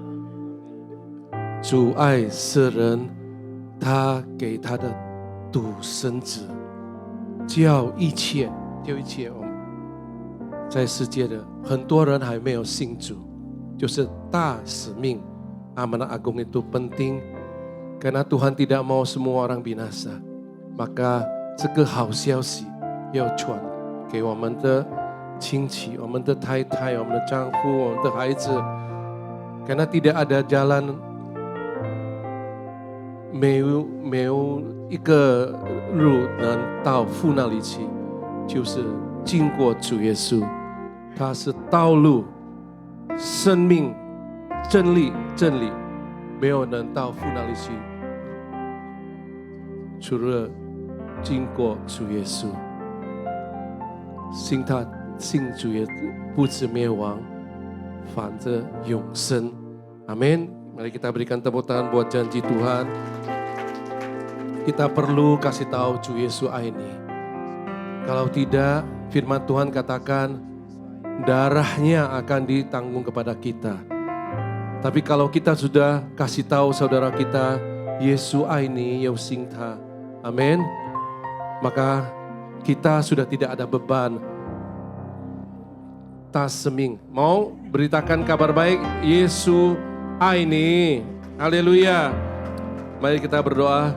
主爱世人，他给他的独生子，叫一切，在世界的很多人还没有信主，就是大使命Amanat Agung itu penting, karena Tuhan tidak mau semua orang binasa. Maka 这个好消息要传给我们的亲戚、我们的太太、我们的丈夫、我们的孩子。Karena tidak ada jalan 没有一个路能到父那里去，就是经过主耶稣，他是道路、生命、真理，没有人到父那里去，除了经过主耶稣。信主也不致灭亡，反着永生。Amin. Mari kita berikan tepuk tangan buat janji Tuhan. Kita perlu kasih tahu主耶稣爱你. Kalau tidak, firman Tuhan katakan darahnya akan ditanggung kepada kita. Tapi kalau kita sudah kasih tahu saudara kita, Yesus爱你，有心他, amin. Maka kita sudah tidak ada beban. Tasming, mau beritakan kabar baik, Yesus 爱你，哈利路亚！ Mari kita berdoa，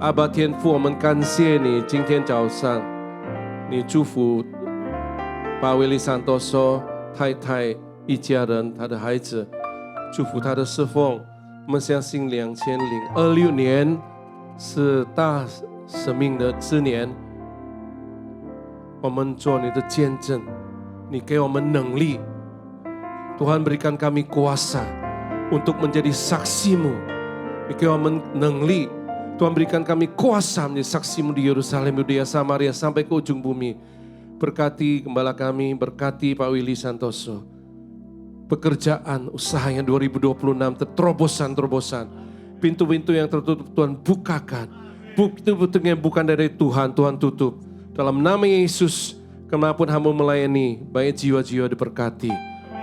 阿爸天父，我们感谢你，今天早上你祝福巴维利桑多索太太一家人，他的孩子，祝福他的侍奉。我们相信2026年是大生命的之年，我们做你的见证。Ni keo menengli. Tuhan berikan kami kuasa untuk menjadi saksi-Mu. Ni keo menengli. Tuhan berikan kami kuasa menjadi saksi-Mu di Yerusalem, Yudea, Samaria, sampai ke ujung bumi. Berkati gembala kami, berkati Pak Willy Santoso. Pekerjaan, usahanya 2026, terobosan. Pintu-pintu yang tertutup Tuhan bukakan. Pintu-pintu yang bukan dari Tuhan, Tuhan tutup. Dalam nama Yesus, kemanapun hamba melayani, banyak jiwa-jiwa diberkati.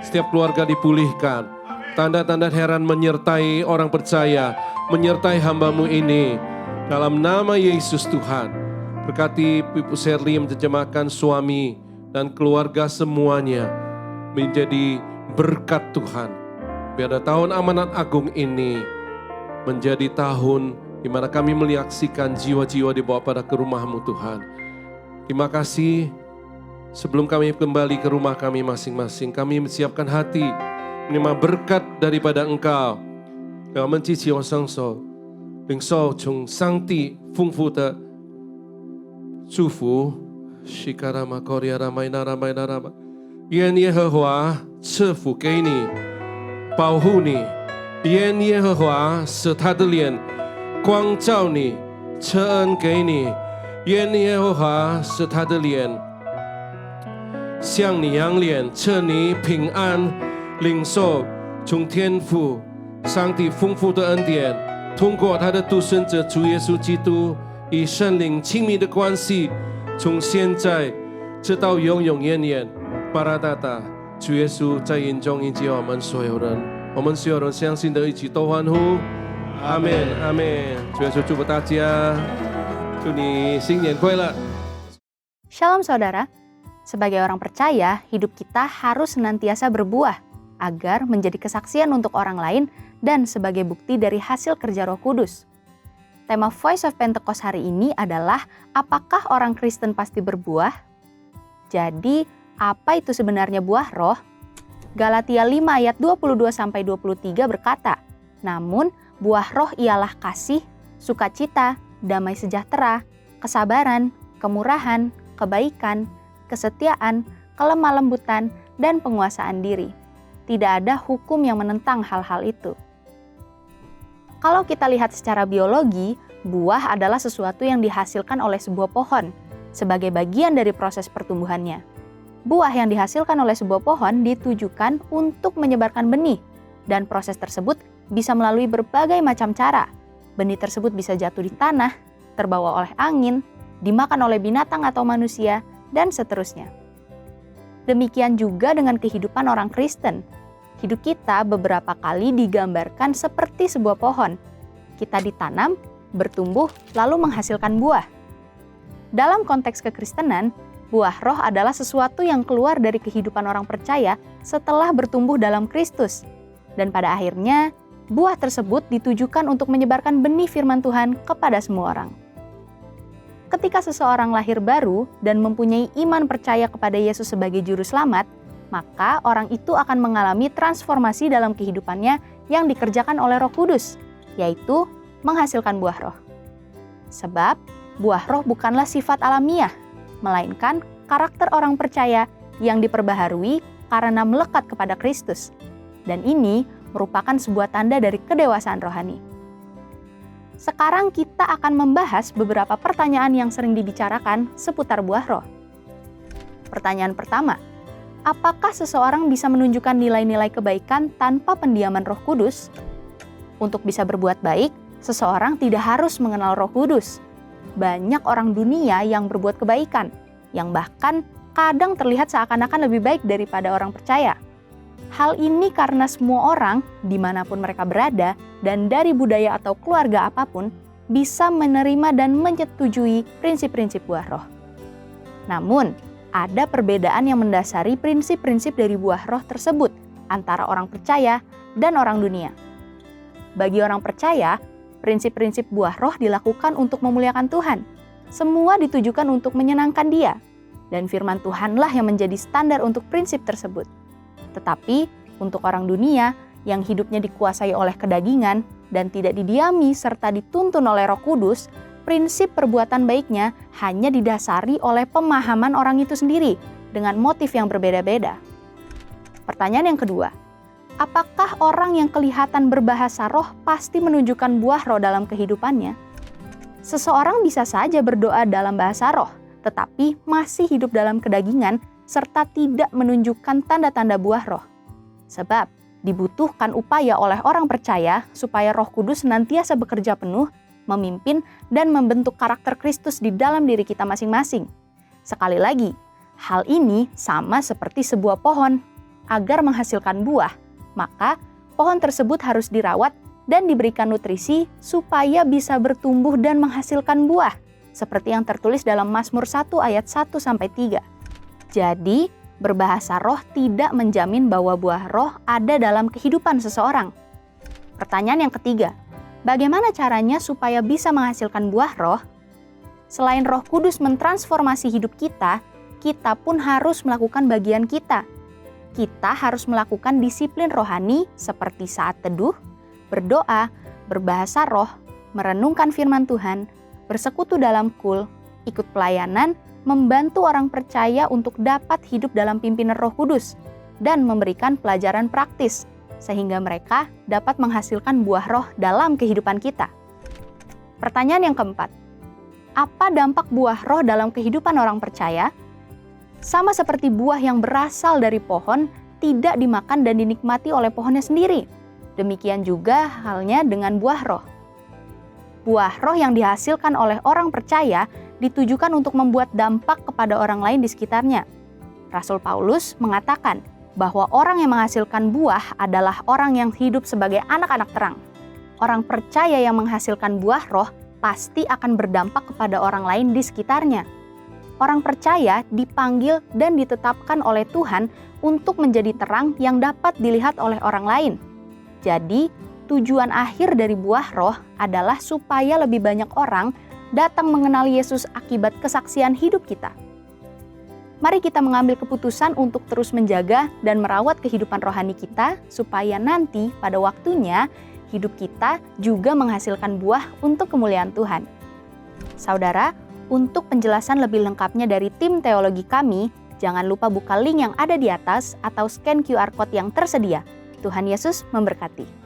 Setiap keluarga dipulihkan. Tanda-tanda heran menyertai orang percaya, menyertai hamba-Mu ini. Dalam nama Yesus Tuhan, berkati Ibu Sherly menerjemahkan suami dan keluarga semuanya menjadi berkat Tuhan. Biar tahun amanat agung ini menjadi tahun di mana kami menyaksikan jiwa-jiwa dibawa pada ke rumah-Mu Tuhan. Terima kasih. Sebelum kami kembali ke rumah kami masing-masing, kami menyiapkan hati menerima berkat daripada Engkau. Kau mencici osang so, lingso chung sangti fungfu de sufu, shikarama korea ramai narama. 愿耶和华赐福给你，保护你；愿耶和华使他的脸光照你，赐恩给你；愿耶和华使他的脸向你扬脸，赐你平安，领受从天父上帝丰富的恩典，通过他的独生者主耶稣基督与圣灵亲密的关系，从现在直到永永远远。巴拉达达，主耶稣在营中迎接我们所有人，我们所有人相信的一起都欢呼，阿门，阿门。主耶稣祝福大家，祝你新年快乐。 Shalom saudara, sebagai orang percaya, hidup kita harus senantiasa berbuah agar menjadi kesaksian untuk orang lain dan sebagai bukti dari hasil kerja Roh Kudus. Tema Voice of Pentecost hari ini adalah apakah orang Kristen pasti berbuah? Jadi, apa itu sebenarnya buah roh? Galatia 5 ayat 22-23 berkata, namun buah roh ialah kasih, sukacita, damai sejahtera, kesabaran, kemurahan, kebaikan, kesetiaan, kelemah lembutan, dan penguasaan diri. Tidak ada hukum yang menentang hal-hal itu. Kalau kita lihat secara biologi, buah adalah sesuatu yang dihasilkan oleh sebuah pohon sebagai bagian dari proses pertumbuhannya. Buah yang dihasilkan oleh sebuah pohon ditujukan untuk menyebarkan benih, dan proses tersebut bisa melalui berbagai macam cara. Benih tersebut bisa jatuh di tanah, terbawa oleh angin, dimakan oleh binatang atau manusia, dan seterusnya. Demikian juga dengan kehidupan orang Kristen. Hidup kita beberapa kali digambarkan seperti sebuah pohon. Kita ditanam, bertumbuh, lalu menghasilkan buah. Dalam konteks kekristenan, buah roh adalah sesuatu yang keluar dari kehidupan orang percaya setelah bertumbuh dalam Kristus. Dan pada akhirnya, buah tersebut ditujukan untuk menyebarkan benih firman Tuhan kepada semua orang. Ketika seseorang lahir baru dan mempunyai iman percaya kepada Yesus sebagai juru selamat, maka orang itu akan mengalami transformasi dalam kehidupannya yang dikerjakan oleh Roh Kudus, yaitu menghasilkan buah roh. Sebab, buah roh bukanlah sifat alamiah, melainkan karakter orang percaya yang diperbaharui karena melekat kepada Kristus. Dan ini merupakan sebuah tanda dari kedewasaan rohani. Sekarang kita akan membahas beberapa pertanyaan yang sering dibicarakan seputar buah roh. Pertanyaan pertama, apakah seseorang bisa menunjukkan nilai-nilai kebaikan tanpa pendiaman Roh Kudus? Untuk bisa berbuat baik, seseorang tidak harus mengenal Roh Kudus. Banyak orang dunia yang berbuat kebaikan, yang bahkan kadang terlihat seakan-akan lebih baik daripada orang percaya. Hal ini karena semua orang, dimanapun mereka berada, dan dari budaya atau keluarga apapun, bisa menerima dan menyetujui prinsip-prinsip buah roh. Namun, ada perbedaan yang mendasari prinsip-prinsip dari buah roh tersebut antara orang percaya dan orang dunia. Bagi orang percaya, prinsip-prinsip buah roh dilakukan untuk memuliakan Tuhan. Semua ditujukan untuk menyenangkan Dia, dan firman Tuhanlah yang menjadi standar untuk prinsip tersebut. Tetapi, untuk orang dunia yang hidupnya dikuasai oleh kedagingan dan tidak didiami serta dituntun oleh Roh Kudus, prinsip perbuatan baiknya hanya didasari oleh pemahaman orang itu sendiri dengan motif yang berbeda-beda. Pertanyaan yang kedua, apakah orang yang kelihatan berbahasa roh pasti menunjukkan buah roh dalam kehidupannya? Seseorang bisa saja berdoa dalam bahasa roh, tetapi masih hidup dalam kedagingan serta tidak menunjukkan tanda-tanda buah roh. Sebab dibutuhkan upaya oleh orang percaya supaya Roh Kudus senantiasa bekerja penuh, memimpin, dan membentuk karakter Kristus di dalam diri kita masing-masing. Sekali lagi, hal ini sama seperti sebuah pohon. Agar menghasilkan buah, maka pohon tersebut harus dirawat dan diberikan nutrisi supaya bisa bertumbuh dan menghasilkan buah, seperti yang tertulis dalam Mazmur 1 ayat 1-3. Jadi, berbahasa roh tidak menjamin bahwa buah roh ada dalam kehidupan seseorang. Pertanyaan yang ketiga, bagaimana caranya supaya bisa menghasilkan buah roh? Selain Roh Kudus mentransformasi hidup kita, kita pun harus melakukan bagian kita. Kita harus melakukan disiplin rohani seperti saat teduh, berdoa, berbahasa roh, merenungkan firman Tuhan, bersekutu dalam kul, ikut pelayanan, membantu orang percaya untuk dapat hidup dalam pimpinan Roh Kudus, dan memberikan pelajaran praktis, sehingga mereka dapat menghasilkan buah roh dalam kehidupan kita. Pertanyaan yang keempat, apa dampak buah roh dalam kehidupan orang percaya? Sama seperti buah yang berasal dari pohon, tidak dimakan dan dinikmati oleh pohonnya sendiri. Demikian juga halnya dengan buah roh. Buah roh yang dihasilkan oleh orang percaya ditujukan untuk membuat dampak kepada orang lain di sekitarnya. Rasul Paulus mengatakan bahwa orang yang menghasilkan buah adalah orang yang hidup sebagai anak-anak terang. Orang percaya yang menghasilkan buah roh pasti akan berdampak kepada orang lain di sekitarnya. Orang percaya dipanggil dan ditetapkan oleh Tuhan untuk menjadi terang yang dapat dilihat oleh orang lain. Jadi, tujuan akhir dari buah roh adalah supaya lebih banyak orang datang mengenal Yesus akibat kesaksian hidup kita. Mari kita mengambil keputusan untuk terus menjaga dan merawat kehidupan rohani kita supaya nanti pada waktunya hidup kita juga menghasilkan buah untuk kemuliaan Tuhan. Saudara, untuk penjelasan lebih lengkapnya dari tim teologi kami, jangan lupa buka link yang ada di atas atau scan QR Code yang tersedia. Tuhan Yesus memberkati.